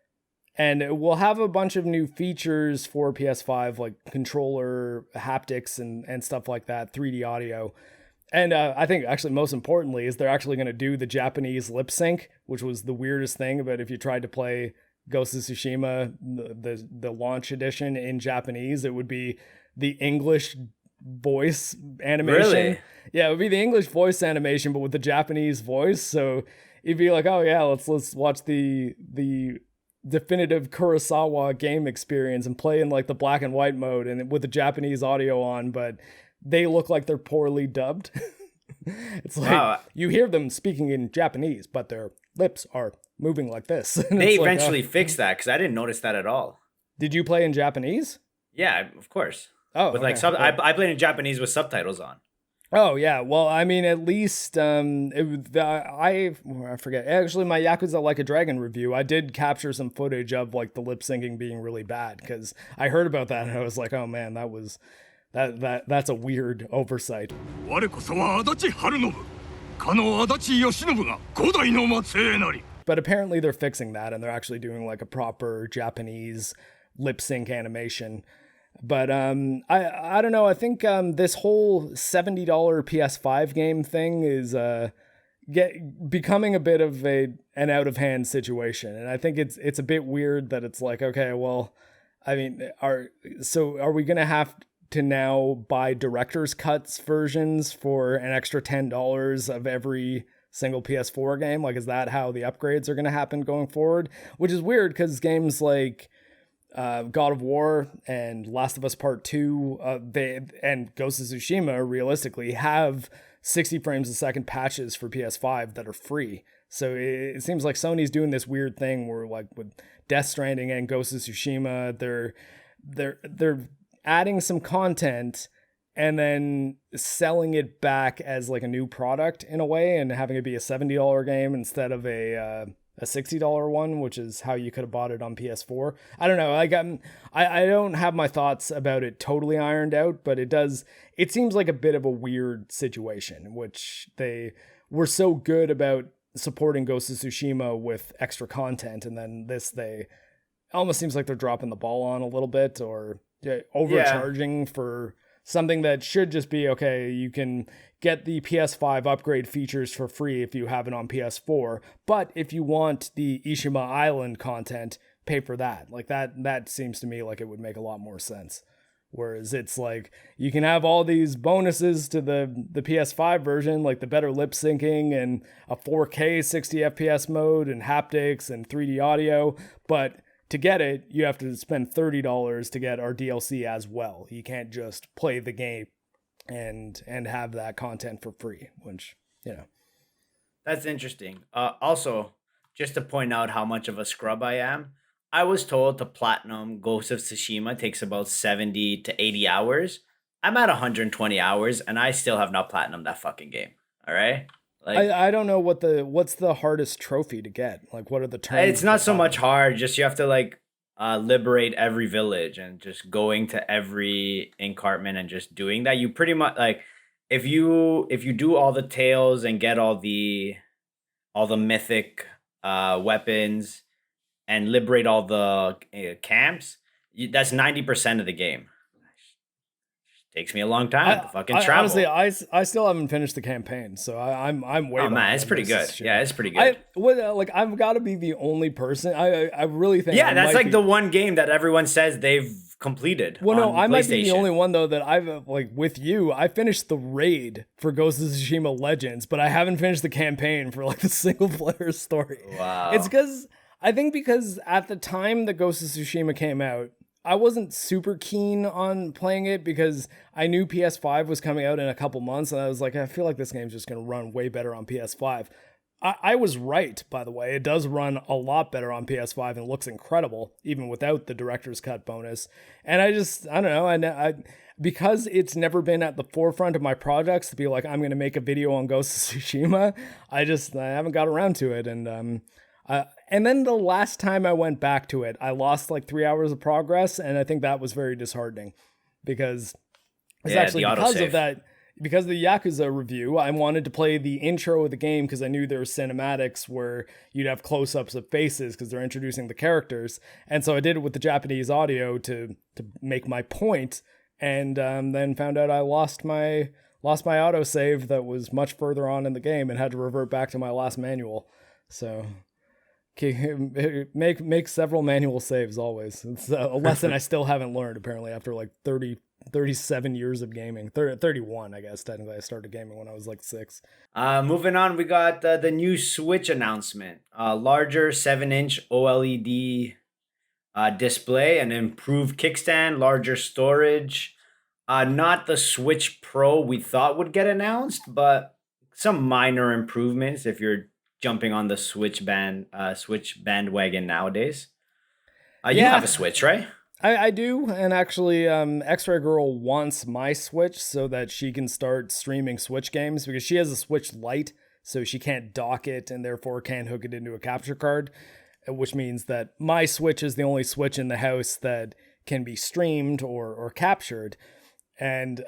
And it will have a bunch of new features for PS5, like controller haptics and stuff like that, 3D audio. And I think actually most importantly is they're actually going to do the Japanese lip sync, which was the weirdest thing about if you tried to play Ghost of Tsushima, the launch edition in Japanese, it would be the English voice animation. Really? Yeah, it would be the English voice animation, but with the Japanese voice. So you'd be like, oh yeah, let's watch the definitive Kurosawa game experience and play in like the black and white mode and with the Japanese audio on, but they look like they're poorly dubbed. It's like you hear them speaking in Japanese, but their lips are moving like this. They eventually fixed that because I didn't notice that at all. Did you play in Japanese? Yeah, of course. Oh, with okay. I played in Japanese with subtitles on. Oh yeah, well I mean at least I forget. Actually, my Yakuza Like a Dragon review, I did capture some footage of like the lip syncing being really bad because I heard about that and I was like, oh man, that's a weird oversight. But apparently they're fixing that and they're actually doing like a proper Japanese lip sync animation. But I don't know. I think this whole $70 PS5 game thing is becoming a bit of an out of hand situation, and I think it's a bit weird that it's like, okay, well, I mean, are we gonna have to now buy director's cuts versions for an extra $10 of every single PS4 game? Like, is that how the upgrades are gonna happen going forward? Which is weird because games like God of War and Last of Us Part 2 and Ghost of Tsushima realistically have 60 frames a second patches for PS5 that are free. So it seems like Sony's doing this weird thing where like with Death Stranding and Ghost of Tsushima, they're adding some content and then selling it back as like a new product in a way and having it be a $70 game instead of a $60 one, which is how you could have bought it on PS4. I don't know. I don't have my thoughts about it totally ironed out, but it seems like a bit of a weird situation in which they were so good about supporting Ghost of Tsushima with extra content, and then they almost seems like they're dropping the ball on a little bit or overcharging for something that should just be, okay, you can get the PS5 upgrade features for free if you have it on PS4, but if you want the Ishima Island content, pay for that. Like that seems to me like it would make a lot more sense. Whereas it's like, you can have all these bonuses to the PS5 version, like the better lip syncing and a 4K 60 FPS mode and haptics and 3D audio, but to get it, you have to spend $30 to get our DLC as well. You can't just play the game and have that content for free, which, you know. That's interesting. Also, just to point out how much of a scrub I am, I was told to platinum Ghost of Tsushima takes about 70 to 80 hours. I'm at 120 hours, and I still have not platinumed that fucking game. All right. Like I don't know what's the hardest trophy to get. Like, what are the terms? it's not so much hard. Just you have to like liberate every village and just going to every encartment and just doing that. You pretty much like if you do all the tails and get all the mythic weapons and liberate all the camps, that's 90% of the game. Takes me a long time to fucking travel. Honestly, I still haven't finished the campaign, so I'm way. Oh man, it's pretty good. Yeah, it's pretty good. I've got to be the only person. I really think. Yeah, that's like the one game that everyone says they've completed. Well, no, I might be the PlayStation. only one though that I've like with you. I finished the raid for Ghost of Tsushima Legends, but I haven't finished the campaign for like the single player story. Wow. It's because at the time that Ghost of Tsushima came out, I wasn't super keen on playing it because I knew PS5 was coming out in a couple months, and I was like, I feel like this game's just going to run way better on PS5. I was right, by the way. It does run a lot better on PS5 and looks incredible, even without the director's cut bonus. And I don't know, I because it's never been at the forefront of my projects to be like, I'm going to make a video on Ghost of Tsushima, I haven't got around to it. And then the last time I went back to it, I lost like 3 hours of progress, and I think that was very disheartening because it's actually because of that, because of the Yakuza review, I wanted to play the intro of the game because I knew there were cinematics where you'd have close-ups of faces because they're introducing the characters, and so I did it with the Japanese audio to make my point, and then found out I lost my autosave that was much further on in the game and had to revert back to my last manual. So. Make several manual saves always. It's a lesson I still haven't learned apparently after like 37 years of gaming. 31, I guess technically. I started gaming when I was like 6. Moving on, we got the new Switch announcement. Larger 7-inch OLED display, an improved kickstand, larger storage. Not the Switch Pro we thought would get announced, but some minor improvements if you're jumping on the Switch bandwagon nowadays. You have a Switch, right? I do, and actually, Xray Girl wants my Switch so that she can start streaming Switch games because she has a Switch Lite, so she can't dock it and therefore can't hook it into a capture card, which means that my Switch is the only Switch in the house that can be streamed or captured. And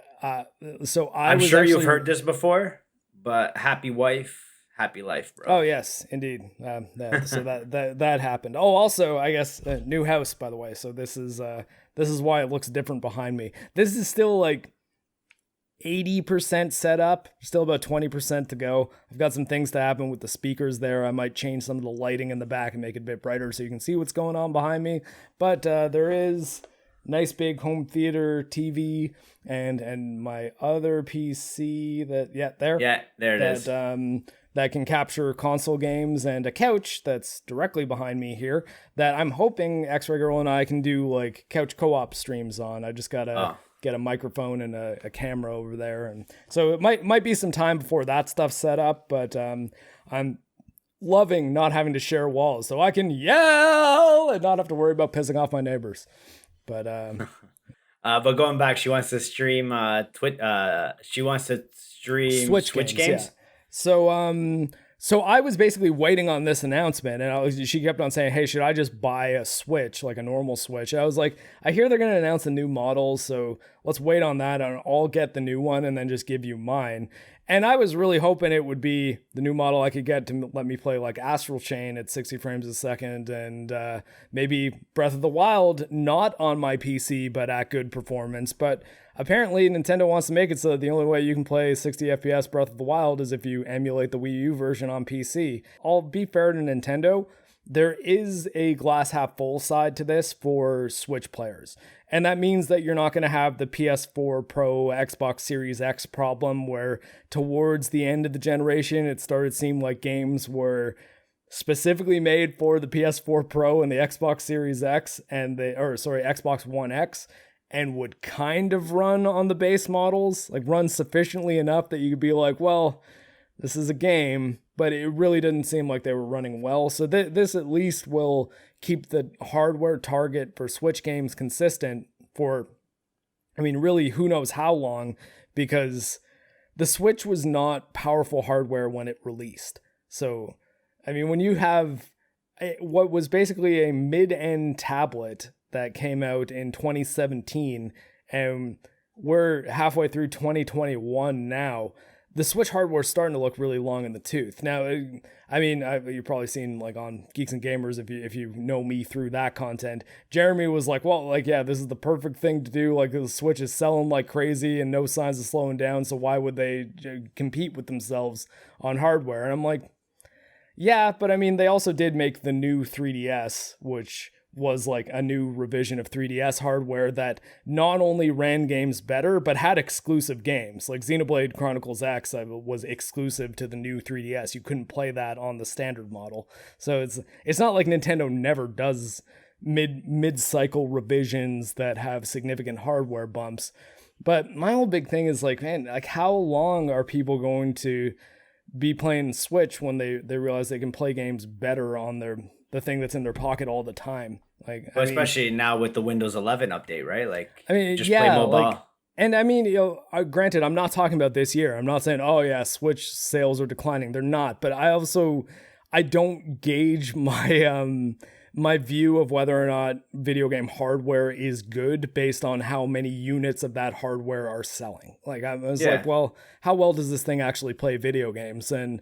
so I'm sure you've heard this before, but happy wife. Happy life, bro. Oh yes, indeed. So that happened. Oh, also, I guess new house, by the way. So this is why it looks different behind me. This is still like 80% set up. Still about 20% to go. I've got some things to happen with the speakers there. I might change some of the lighting in the back and make it a bit brighter so you can see what's going on behind me. But there is nice big home theater TV and my other PC there it is. That can capture console games, and a couch that's directly behind me here that I'm hoping Xray Girl and I can do like couch co-op streams on. I just gotta get a microphone and a camera over there, and so it might be some time before that stuff's set up. But I'm loving not having to share walls, so I can yell and not have to worry about pissing off my neighbors. But but going back, she wants to stream she wants to stream Switch games. Yeah. So I was basically waiting on this announcement, and she kept on saying, hey, should I just buy a Switch, like a normal Switch? And I was like, I hear they're going to announce a new model, so let's wait on that, and I'll get the new one and then just give you mine. And I was really hoping it would be the new model I could get to let me play like Astral Chain at 60 frames a second and maybe Breath of the Wild, not on my PC, but at good performance. But apparently Nintendo wants to make it so that the only way you can play 60 FPS Breath of the Wild is if you emulate the Wii U version on PC. I'll be fair to Nintendo. There is a glass half full side to this for Switch players. And that means that you're not going to have the PS4 Pro, Xbox Series X problem where towards the end of the generation, it started to seem like games were specifically made for the PS4 Pro and the Xbox Series X Xbox One X and would kind of run on the base models, like run sufficiently enough that you could be like, well, this is a game, but it really didn't seem like they were running well. So this at least will keep the hardware target for Switch games consistent for, I mean, really, who knows how long, because the Switch was not powerful hardware when it released. So, I mean, when you have what was basically a mid-end tablet that came out in 2017, and we're halfway through 2021 now, the Switch hardware is starting to look really long in the tooth. Now, I mean, you've probably seen like on Geeks and Gamers, if you know me through that content, Jeremy was like, well, like, yeah, this is the perfect thing to do. Like the Switch is selling like crazy and no signs of slowing down. So why would they compete with themselves on hardware? And I'm like, yeah, but I mean, they also did make the new 3DS, which was like a new revision of 3DS hardware that not only ran games better, but had exclusive games. Like Xenoblade Chronicles X was exclusive to the new 3DS. You couldn't play that on the standard model. So it's not like Nintendo never does mid-cycle revisions that have significant hardware bumps. But my whole big thing is like, man, like how long are people going to be playing Switch when they realize they can play games better on the thing that's in their pocket all the time? Like, well, especially now with the Windows 11 update, right? Like, I mean, just yeah, play mobile. like, and I mean, granted, I'm not talking about this year. I'm not saying, oh yeah, Switch sales are declining. They're not. But I don't gauge my my view of whether or not video game hardware is good based on how many units of that hardware are selling. Like, I was like, well, how well does this thing actually play video games? And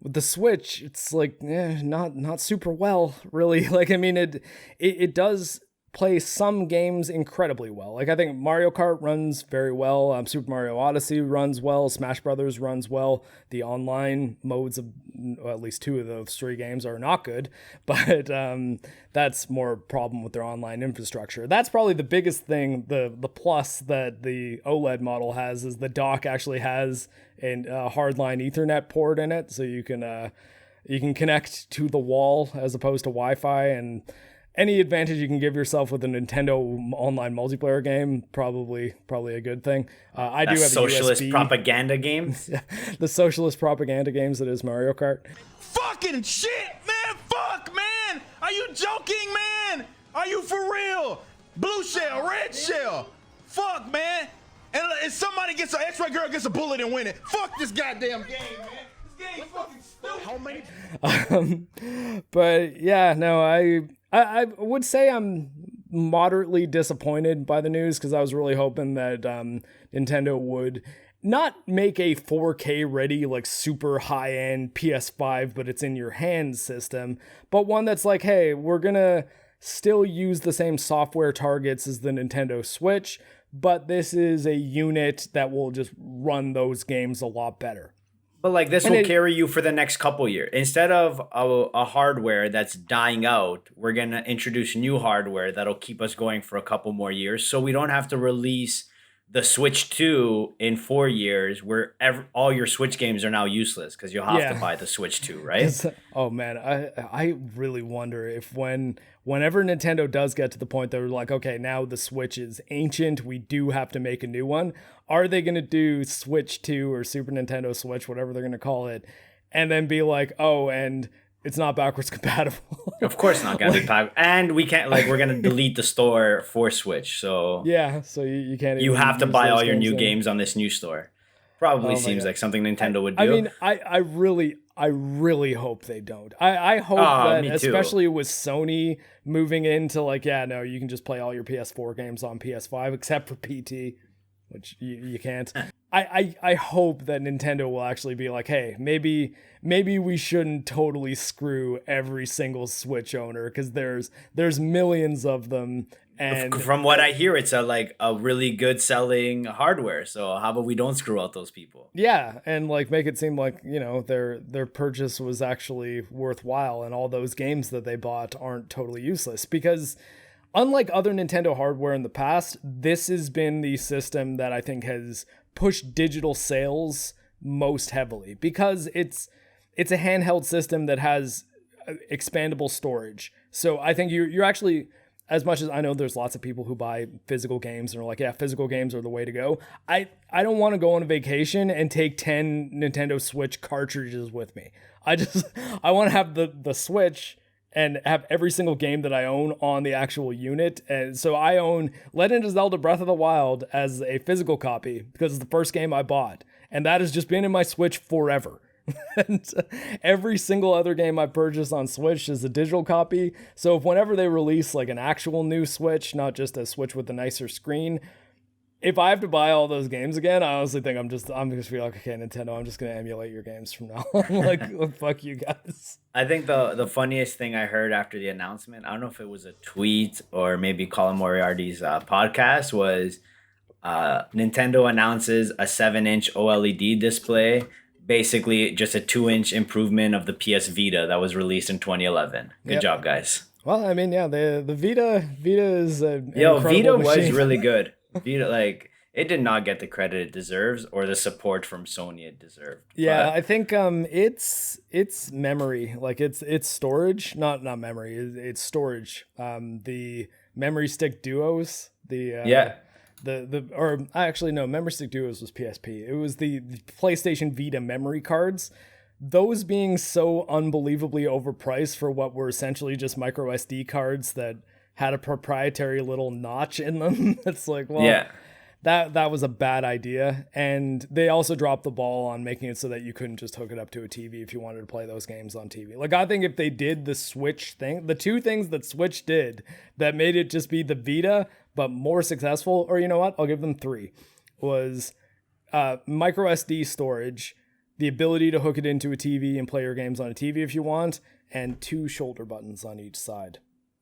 with the Switch, it's like, not super well, really. Like, I mean, it does play some games incredibly well. Like, I think Mario Kart runs very well. Super Mario Odyssey runs well. Smash Brothers runs well. The online modes of at least two of those three games are not good, but that's more a problem with their online infrastructure. That's probably the biggest thing. The plus that the OLED model has is the dock actually has a hardline Ethernet port in it, so you can connect to the wall as opposed to Wi-Fi. And any advantage you can give yourself with a Nintendo online multiplayer game, probably a good thing. I do have socialist a USB. Propaganda games. The socialist propaganda games that is Mario Kart. Fucking shit, man! Fuck, man! Are you joking, man? Are you for real? Blue shell, red shell. Fuck, man! And if somebody gets an Xray girl gets a bullet and win it. Fuck this goddamn game, man. This game's fucking stupid. How many? But yeah, no, I would say I'm moderately disappointed by the news because I was really hoping that Nintendo would not make a 4K ready, like super high end PS5, but it's in your hand system, but one that's like, hey, we're gonna still use the same software targets as the Nintendo Switch, but this is a unit that will just run those games a lot better. But like this will carry you for the next couple years. Instead of a hardware that's dying out, we're going to introduce new hardware that'll keep us going for a couple more years. So we don't have to release the Switch 2 in 4 years where all your Switch games are now useless because you'll have to buy the Switch 2, right? Oh man, I really wonder if whenever Nintendo does get to the point that they're like, okay, now the Switch is ancient, we do have to make a new one. Are they going to do Switch 2 or Super Nintendo Switch, whatever they're going to call it, and then be like, oh, and it's not backwards compatible? Of course not going to be backwards. And we can't, like, we're going to delete the store for Switch. So yeah, so you can't. You have to buy all your new games on this new store. Probably seems like something Nintendo would do. I mean, I really hope they don't. I hope that, especially with Sony moving into like, yeah, no, you can just play all your PS4 games on PS5 except for PT, which you can't. I hope that Nintendo will actually be like, hey, maybe we shouldn't totally screw every single Switch owner because there's millions of them. And from what I hear, it's a really good selling hardware. So how about we don't screw out those people? Yeah, and like make it seem like, you know, their purchase was actually worthwhile and all those games that they bought aren't totally useless. Because unlike other Nintendo hardware in the past, this has been the system that I think has pushed digital sales most heavily because it's a handheld system that has expandable storage. So I think you're actually, as much as I know there's lots of people who buy physical games and are like, yeah, physical games are the way to go. I don't want to go on a vacation and take 10 Nintendo Switch cartridges with me. I want to have the Switch and have every single game that I own on the actual unit. And so I own Legend of Zelda Breath of the Wild as a physical copy because it's the first game I bought. and that has just been in my Switch forever. And every single other game I purchased on Switch is a digital copy. So if whenever they release like an actual new Switch, not just a Switch with a nicer screen, if I have to buy all those games again, I honestly think I'm just be like, okay, Nintendo, I'm just gonna emulate your games from now on. Like, fuck you guys. I think the funniest thing I heard after the announcement, I don't know if it was a tweet or maybe Colin Moriarty's podcast, was Nintendo announces a 7-inch OLED display, basically just a 2-inch improvement of the PS Vita that was released in 2011. Good job, guys. Well, I mean, yeah, the Vita is a Vita was machine. really good. Vita, like, it did not get the credit it deserves or the support from Sony it deserved. Yeah, But I think it's memory, like it's storage, not memory, it's storage. The memory stick duos, memory stick duos was PSP. It was the PlayStation Vita memory cards. Those being so unbelievably overpriced for what were essentially just micro SD cards that had a proprietary little notch in them. It's like, well, yeah. that was a bad idea. And they also dropped the ball on making it so that you couldn't just hook it up to a TV if you wanted to play those games on TV. Like, I think if they did the Switch thing, the two things that Switch did that made it just be the Vita, but more successful, or you know what, I'll give them three, was micro SD storage, the ability to hook it into a TV and play your games on a TV if you want, and 2 shoulder buttons on each side.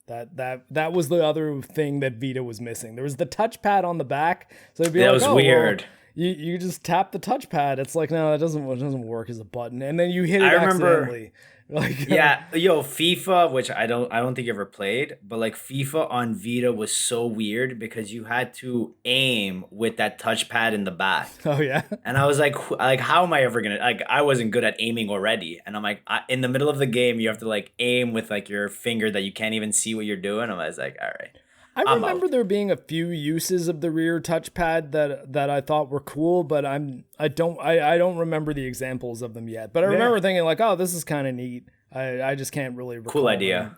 That was the other thing that Vita was missing. There was the touchpad on the back, so it'd be That like, was oh, weird. Well, you just tap the touchpad. It's like, no, it doesn't work as a button, and then you hit it I remember- accidentally. Like, Yeah, FIFA, which I don't think you ever played, but like FIFA on Vita was so weird because you had to aim with that touchpad in the back. oh yeah, And I was like, how am I ever gonna, like, I wasn't good at aiming already. And I'm like, in the middle of the game, you have to like aim with like your finger that you can't even see what you're doing. I was like, all right. I remember there being a few uses of the rear touchpad that I thought were cool, but I don't remember the examples of them yet. But I remember thinking like, oh, this is kind of neat. I just can't really recall. Cool idea.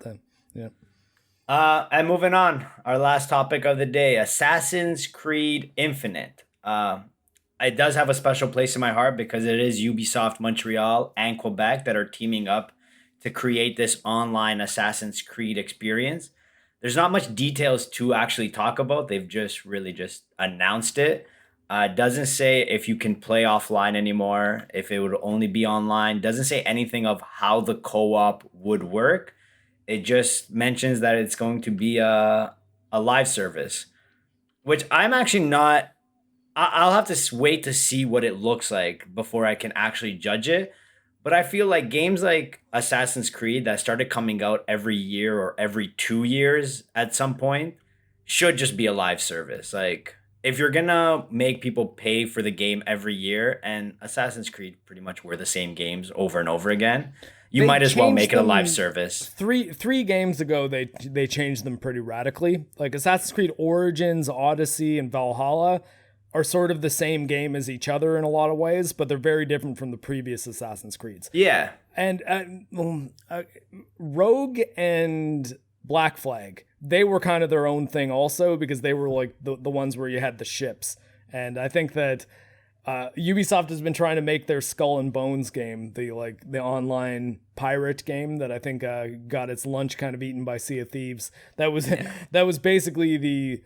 Yeah. And moving on, our last topic of the day, Assassin's Creed Infinite. It does have a special place in my heart because it is Ubisoft Montreal and Quebec that are teaming up to create this online Assassin's Creed experience. There's not much details to actually talk about. They've just announced it. Doesn't say if you can play offline anymore, if it would only be online. Doesn't say anything of how the co-op would work. It just mentions that it's going to be a live service, which I'm actually not. I'll have to wait to see what it looks like before I can actually judge it. But I feel like games like Assassin's Creed that started coming out every year or every 2 years at some point should just be a live service. Like, if you're gonna make people pay for the game every year, and Assassin's Creed pretty much were the same games over and over again, you might as well make it a live service. Three games ago, they changed them pretty radically. Like Assassin's Creed Origins, Odyssey, and Valhalla are sort of the same game as each other in a lot of ways, but they're very different from the previous Assassin's Creeds. Yeah. And Rogue and Black Flag, they were kind of their own thing also, because they were like the ones where you had the ships. And I think that Ubisoft has been trying to make their Skull and Bones game, the online pirate game that I think got its lunch kind of eaten by Sea of Thieves. That was basically the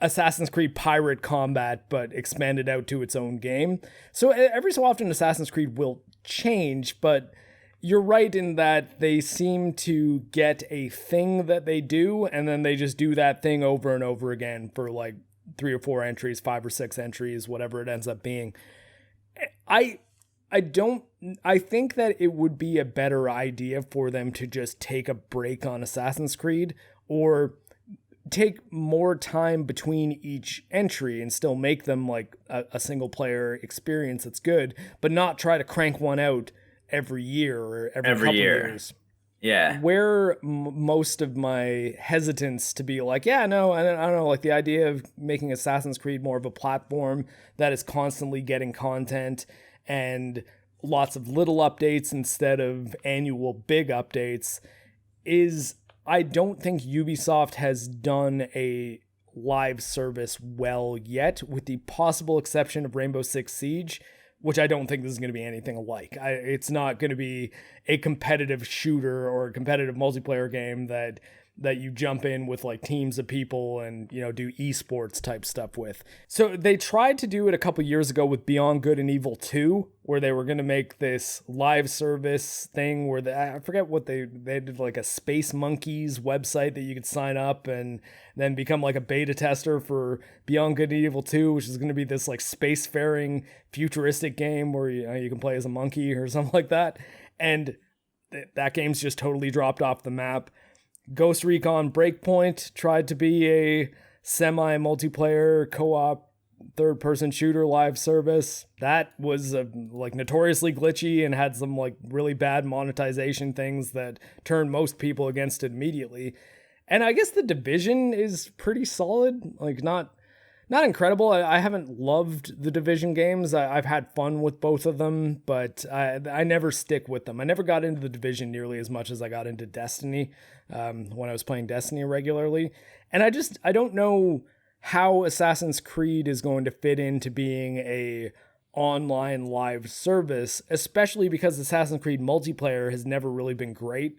Assassin's Creed pirate combat, but expanded out to its own game. So every so often Assassin's Creed will change, but you're right in that they seem to get a thing that they do, and then they just do that thing over and over again for like 3 or 4 entries, 5 or 6 entries, whatever it ends up being. I think that it would be a better idea for them to just take a break on Assassin's Creed, or take more time between each entry and still make them like a single player experience that's good, but not try to crank one out every year or every couple years. Yeah. Where most of my hesitance to be like, yeah, no, I don't know, like the idea of making Assassin's Creed more of a platform that is constantly getting content and lots of little updates instead of annual big updates is, I don't think Ubisoft has done a live service well yet, with the possible exception of Rainbow Six Siege, which I don't think this is going to be anything alike. It's not going to be a competitive shooter or a competitive multiplayer game that you jump in with like teams of people and, you know, do esports type stuff with. So they tried to do it a couple years ago with Beyond Good and Evil 2, where they were going to make this live service thing where I forget what they did, like a Space Monkeys website that you could sign up and then become like a beta tester for Beyond Good and Evil 2, which is going to be this like spacefaring futuristic game where you can play as a monkey or something like that. And that game's just totally dropped off the map. Ghost Recon Breakpoint tried to be a semi-multiplayer co-op third-person shooter live service. That was like notoriously glitchy and had some like really bad monetization things that turned most people against it immediately. And I guess The Division is pretty solid, like not incredible. I haven't loved the Division games. I've had fun with both of them, but I never stick with them. I never got into the Division nearly as much as I got into Destiny when I was playing Destiny regularly. And I don't know how Assassin's Creed is going to fit into being a online live service, especially because Assassin's Creed multiplayer has never really been great.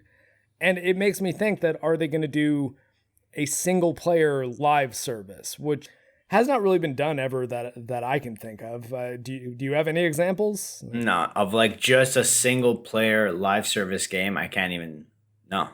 And it makes me think that are they going to do a single player live service, which has not really been done ever that I can think of. Do you have any examples? No, of like just a single player live service game. I can't even, no.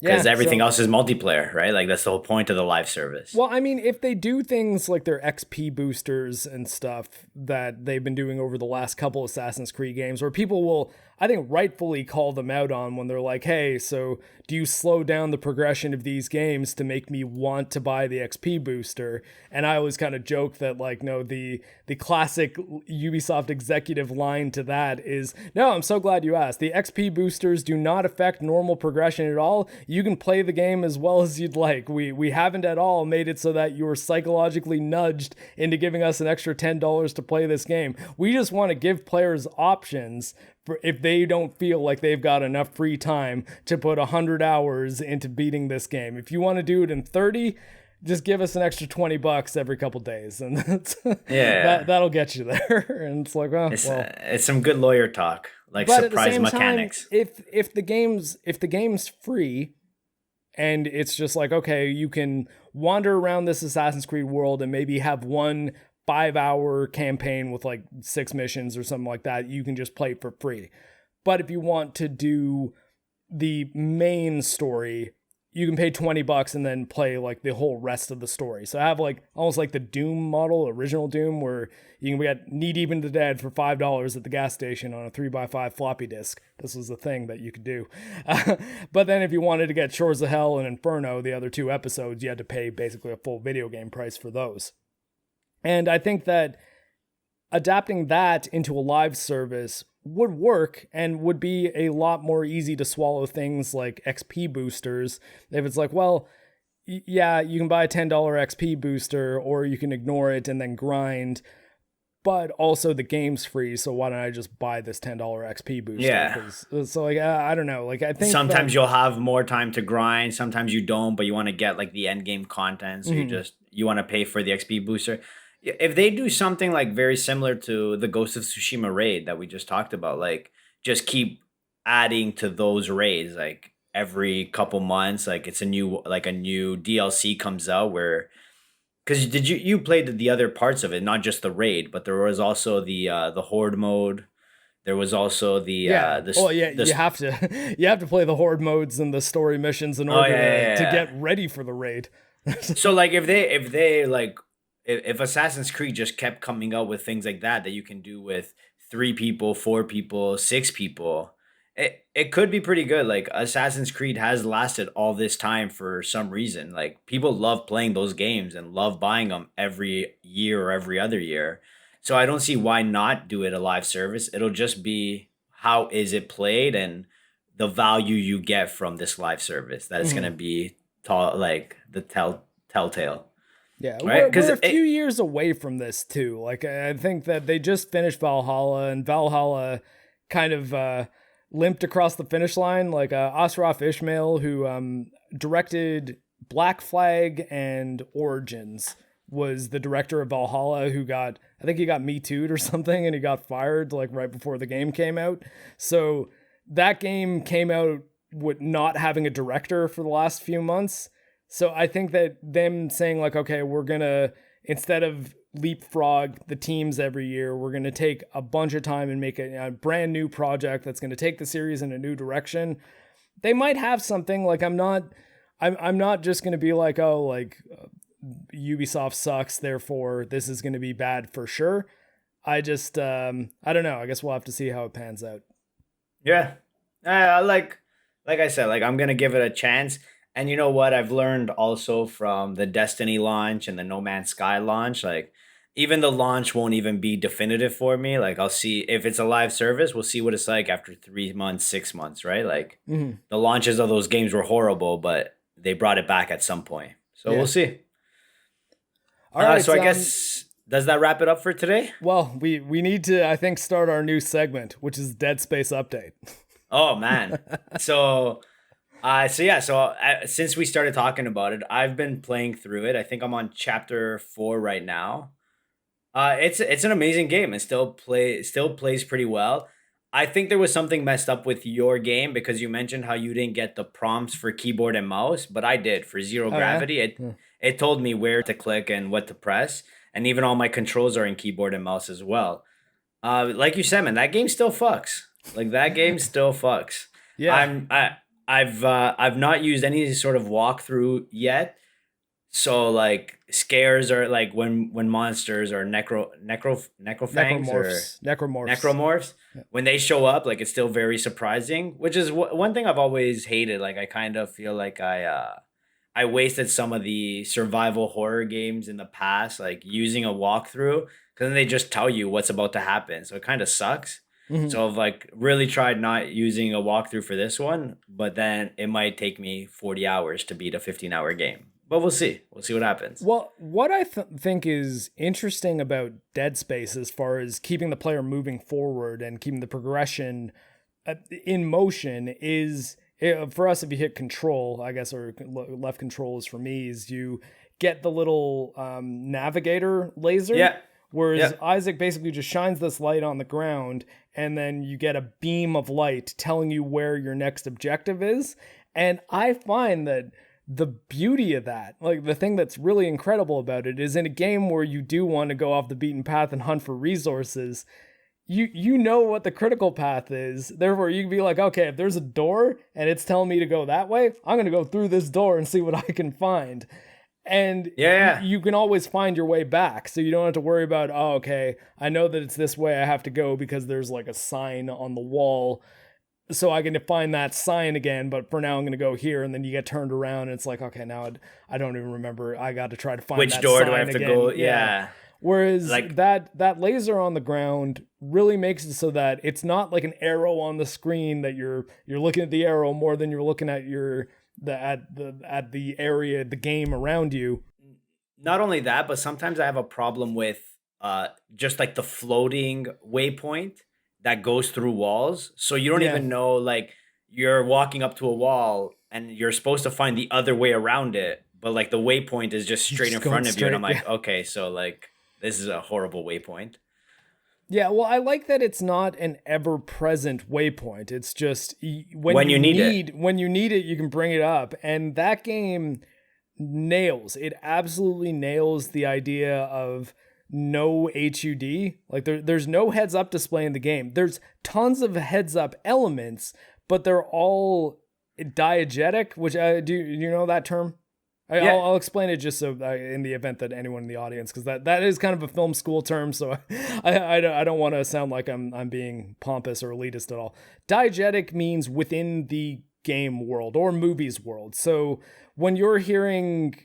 Because everything else is multiplayer, right? Like that's the whole point of the live service. Well, I mean, if they do things like their XP boosters and stuff that they've been doing over the last couple Assassin's Creed games, where people will, I think, rightfully call them out on when they're like, hey, so do you slow down the progression of these games to make me want to buy the XP booster? And I always kind of joke that, like, no, the classic Ubisoft executive line to that is, no, I'm so glad you asked. The XP boosters do not affect normal progression at all. You can play the game as well as you'd like. We haven't at all made it so that you're psychologically nudged into giving us an extra $10 to play this game. We just want to give players options for if they don't feel like they've got enough free time to put 100 hours into beating this game. If you want to do it in 30, just give us an extra $20 every couple days, and that'll get you there. And it's like, it's some good lawyer talk, like surprise mechanics. Time, if the game's free, and it's just like, okay, you can wander around this Assassin's Creed world and maybe have one 5-hour campaign with like 6 missions or something like that, you can just play for free. But if you want to do the main story, you can pay $20 and then play like the whole rest of the story. So I have like almost like the Doom model, original Doom, where you can get Knee Deep in the Dead for $5 at the gas station on a 3x5 floppy disk. This was the thing that you could do. But then if you wanted to get Shores of Hell and Inferno, the other 2 episodes, you had to pay basically a full video game price for those. And I think that adapting that into a live service would work and would be a lot more easy to swallow things like XP boosters. If it's like, well, yeah, you can buy a $10 XP booster or you can ignore it and then grind, but also the game's free, so why don't I just buy this $10 XP booster? Yeah. So like, I don't know. Like I think sometimes you'll have more time to grind, sometimes you don't, but you want to get like the end game content, so you want to pay for the XP booster. If they do something like very similar to the Ghost of Tsushima raid that we just talked about, like just keep adding to those raids, like every couple months, like it's a new DLC comes out where, because you played the other parts of it, not just the raid, but there was also the horde mode. There was also the you have to play the horde modes and the story missions in order to get ready for the raid. So like if Assassin's Creed just kept coming out with things like that you can do with 3 people, 4 people, 6 people, it could be pretty good. Like Assassin's Creed has lasted all this time for some reason. Like people love playing those games and love buying them every year or every other year. So I don't see why not do it a live service. It'll just be how is it played and the value you get from this live service. That is going to be like the telltale. Yeah, right? We're a few years away from this too. Like I think that they just finished Valhalla, and Valhalla kind of limped across the finish line. Like Ashraf Ishmael, who directed Black Flag and Origins, was the director of Valhalla, who got, I think he got Me Too'd or something, and he got fired like right before the game came out. So that game came out with not having a director for the last few months. So I think that them saying like, okay, we're gonna, instead of leapfrog the teams every year, we're gonna take a bunch of time and make a brand new project that's gonna take the series in a new direction. They might have something. Like I'm not just gonna be like, oh, like Ubisoft sucks, therefore this is gonna be bad for sure. I just I don't know. I guess we'll have to see how it pans out. Yeah. Like I said, like I'm gonna give it a chance. And you know what? I've learned also from the Destiny launch and the No Man's Sky launch, like even the launch won't even be definitive for me. Like I'll see if it's a live service, we'll see what it's like after 3 months, 6 months, right? Like the launches of those games were horrible, but they brought it back at some point. So we'll see. All right. So I guess, does that wrap it up for today? Well, we need to, I think, start our new segment, which is Dead Space Update. Oh man. So since we started talking about it, I've been playing through it. I think I'm on chapter 4 right now. It's an amazing game and still plays pretty well. I think there was something messed up with your game because you mentioned how you didn't get the prompts for keyboard and mouse, but I did for Zero Gravity. Yeah? It told me where to click and what to press, and even all my controls are in keyboard and mouse as well. Like you said, man, that game still fucks. Like that game still fucks. Yeah. I've not used any sort of walkthrough yet. So like scares are like when monsters or necrofangs necromorphs when they show up, like it's still very surprising, which is one thing I've always hated. Like I kind of feel like I wasted some of the survival horror games in the past, like using a walkthrough, because then they just tell you what's about to happen. So it kind of sucks. So I've like really tried not using a walkthrough for this one, but then it might take me 40 hours to beat a 15-hour game. But we'll see. We'll see what happens. Well, what I think is interesting about Dead Space as far as keeping the player moving forward and keeping the progression in motion is, for us, if you hit control, I guess, or left control is for me, is you get the little navigator laser. Yeah. Whereas Isaac basically just shines this light on the ground, and then you get a beam of light telling you where your next objective is. And I find that the beauty of that, like the thing that's really incredible about it, is in a game where you do want to go off the beaten path and hunt for resources, you know what the critical path is. Therefore, you can be like, okay, if there's a door and it's telling me to go that way, I'm going to go through this door and see what I can find. And you can always find your way back. So you don't have to worry about, oh, okay, I know that it's this way I have to go because there's like a sign on the wall. So I can find that sign again, but for now I'm going to go here. And then you get turned around and it's like, okay, now I don't even remember. I got to try to find which that door sign do I have again. to go? Yeah. Whereas like that laser on the ground really makes it so that it's not like an arrow on the screen that you're looking at the arrow more than you're looking at at the area, the game around you. Not only that, but sometimes I have a problem with just like the floating waypoint that goes through walls. So you don't even know, like you're walking up to a wall and you're supposed to find the other way around it, but like the waypoint is just straight in front of you, and I'm like, okay, so like this is a horrible waypoint. Yeah, well, I like that it's not an ever-present waypoint. It's just when you need it. When you need it, you can bring it up. And that game nails. It absolutely nails the idea of no HUD. Like there's no heads-up display in the game. There's tons of heads-up elements, but they're all diegetic, which do you know that term? I'll explain it just so in the event that anyone in the audience, because that is kind of a film school term, so I don't want to sound like I'm being pompous or elitist at all. Diegetic means within the game world or movies world. So when you're hearing,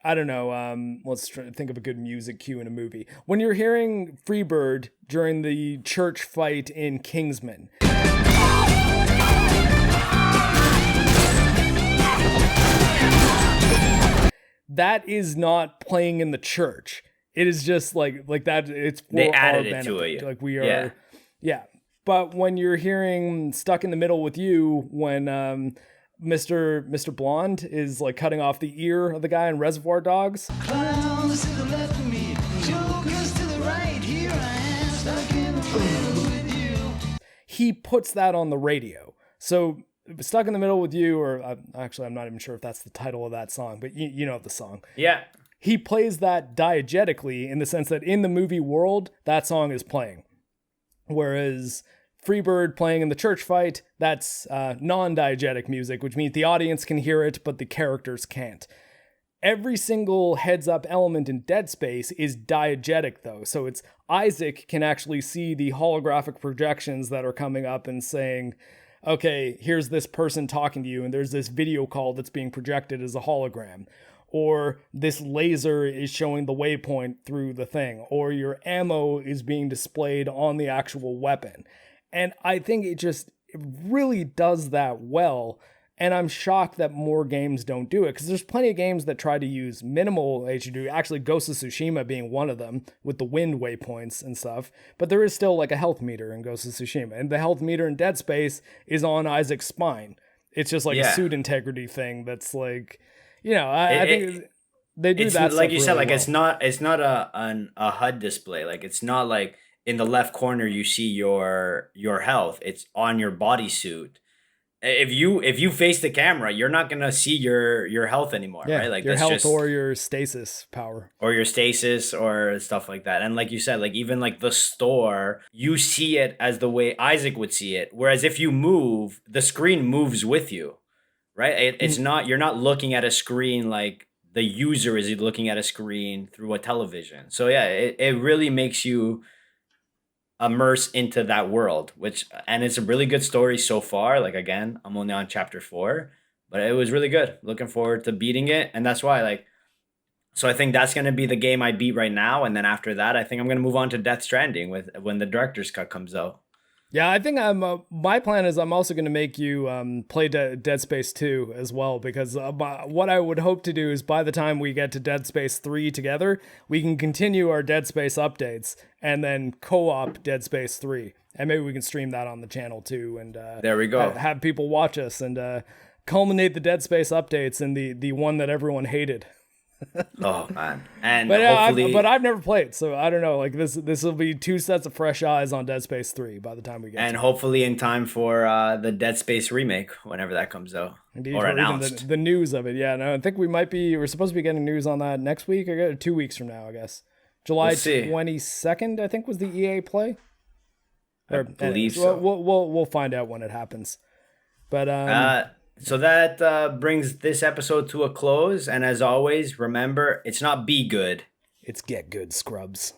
I don't know, let's try to think of a good music cue in a movie. When you're hearing Freebird during the church fight in Kingsman, that is not playing in the church. It is just like that. It's for they added our benefit. To it. Like we are, yeah. But when you're hearing "Stuck in the Middle with You," when Mr. Blonde is like cutting off the ear of the guy in Reservoir Dogs. Clowns to the left of me, jokers to the right. Here I am, stuck in the middle with you. He puts that on the radio. So Stuck in the Middle with You, or actually I'm not even sure if that's the title of that song, but you know the song. Yeah. He plays that diegetically in the sense that in the movie world, that song is playing. Whereas Freebird playing in the church fight, that's non-diegetic music, which means the audience can hear it, but the characters can't. Every single heads-up element in Dead Space is diegetic, though. So it's Isaac can actually see the holographic projections that are coming up and saying, okay, here's this person talking to you, and there's this video call that's being projected as a hologram. Or this laser is showing the waypoint through the thing. Or your ammo is being displayed on the actual weapon. And I think it really does that well. And I'm shocked that more games don't do it, because there's plenty of games that try to use minimal HD, actually Ghost of Tsushima being one of them, with the wind waypoints and stuff. But there is still like a health meter in Ghost of Tsushima, and the health meter in Dead Space is on Isaac's spine. It's just like a suit integrity thing that's like, you know, I think they do that. Like you said, like well. it's not a HUD display. Like it's not like in the left corner you see your health. It's on your bodysuit. If you face the camera, you're not gonna see your health anymore, right? Like your that's health just, or your stasis power, or your stasis or stuff like that. And like you said, like even like the store, you see it as the way Isaac would see it. Whereas if you move, the screen moves with you, right? It's not, you're not looking at a screen like the user is looking at a screen through a television. So yeah, it really makes you immerse into that world, and it's a really good story so far. Like again, I'm only on chapter 4, but it was really good. Looking forward to beating it, and that's why so I think that's gonna be the game I beat right now, and then after that, I think I'm gonna move on to Death Stranding when the director's cut comes out. Yeah, I think my plan is I'm also going to make you play Dead Space 2 as well, because what I would hope to do is by the time we get to Dead Space 3 together, we can continue our Dead Space updates and then co-op Dead Space 3. And maybe we can stream that on the channel too, and there we go. Have people watch us and culminate the Dead Space updates in the one that everyone hated. Oh man, and But hopefully, I've never played, so I don't know. Like this will be 2 sets of fresh eyes on Dead Space 3 by the time we get. and to hopefully in time for the Dead Space remake whenever that comes out. Indeed, or even announced. the news of it. Yeah, no, I think we're supposed to be getting news on that next week or 2 weeks from now, I guess. July We'll see. 22nd, I think was the EA play. I believe so. We'll find out when it happens. But So that brings this episode to a close. And as always, remember, it's not be good. it's get good, scrubs.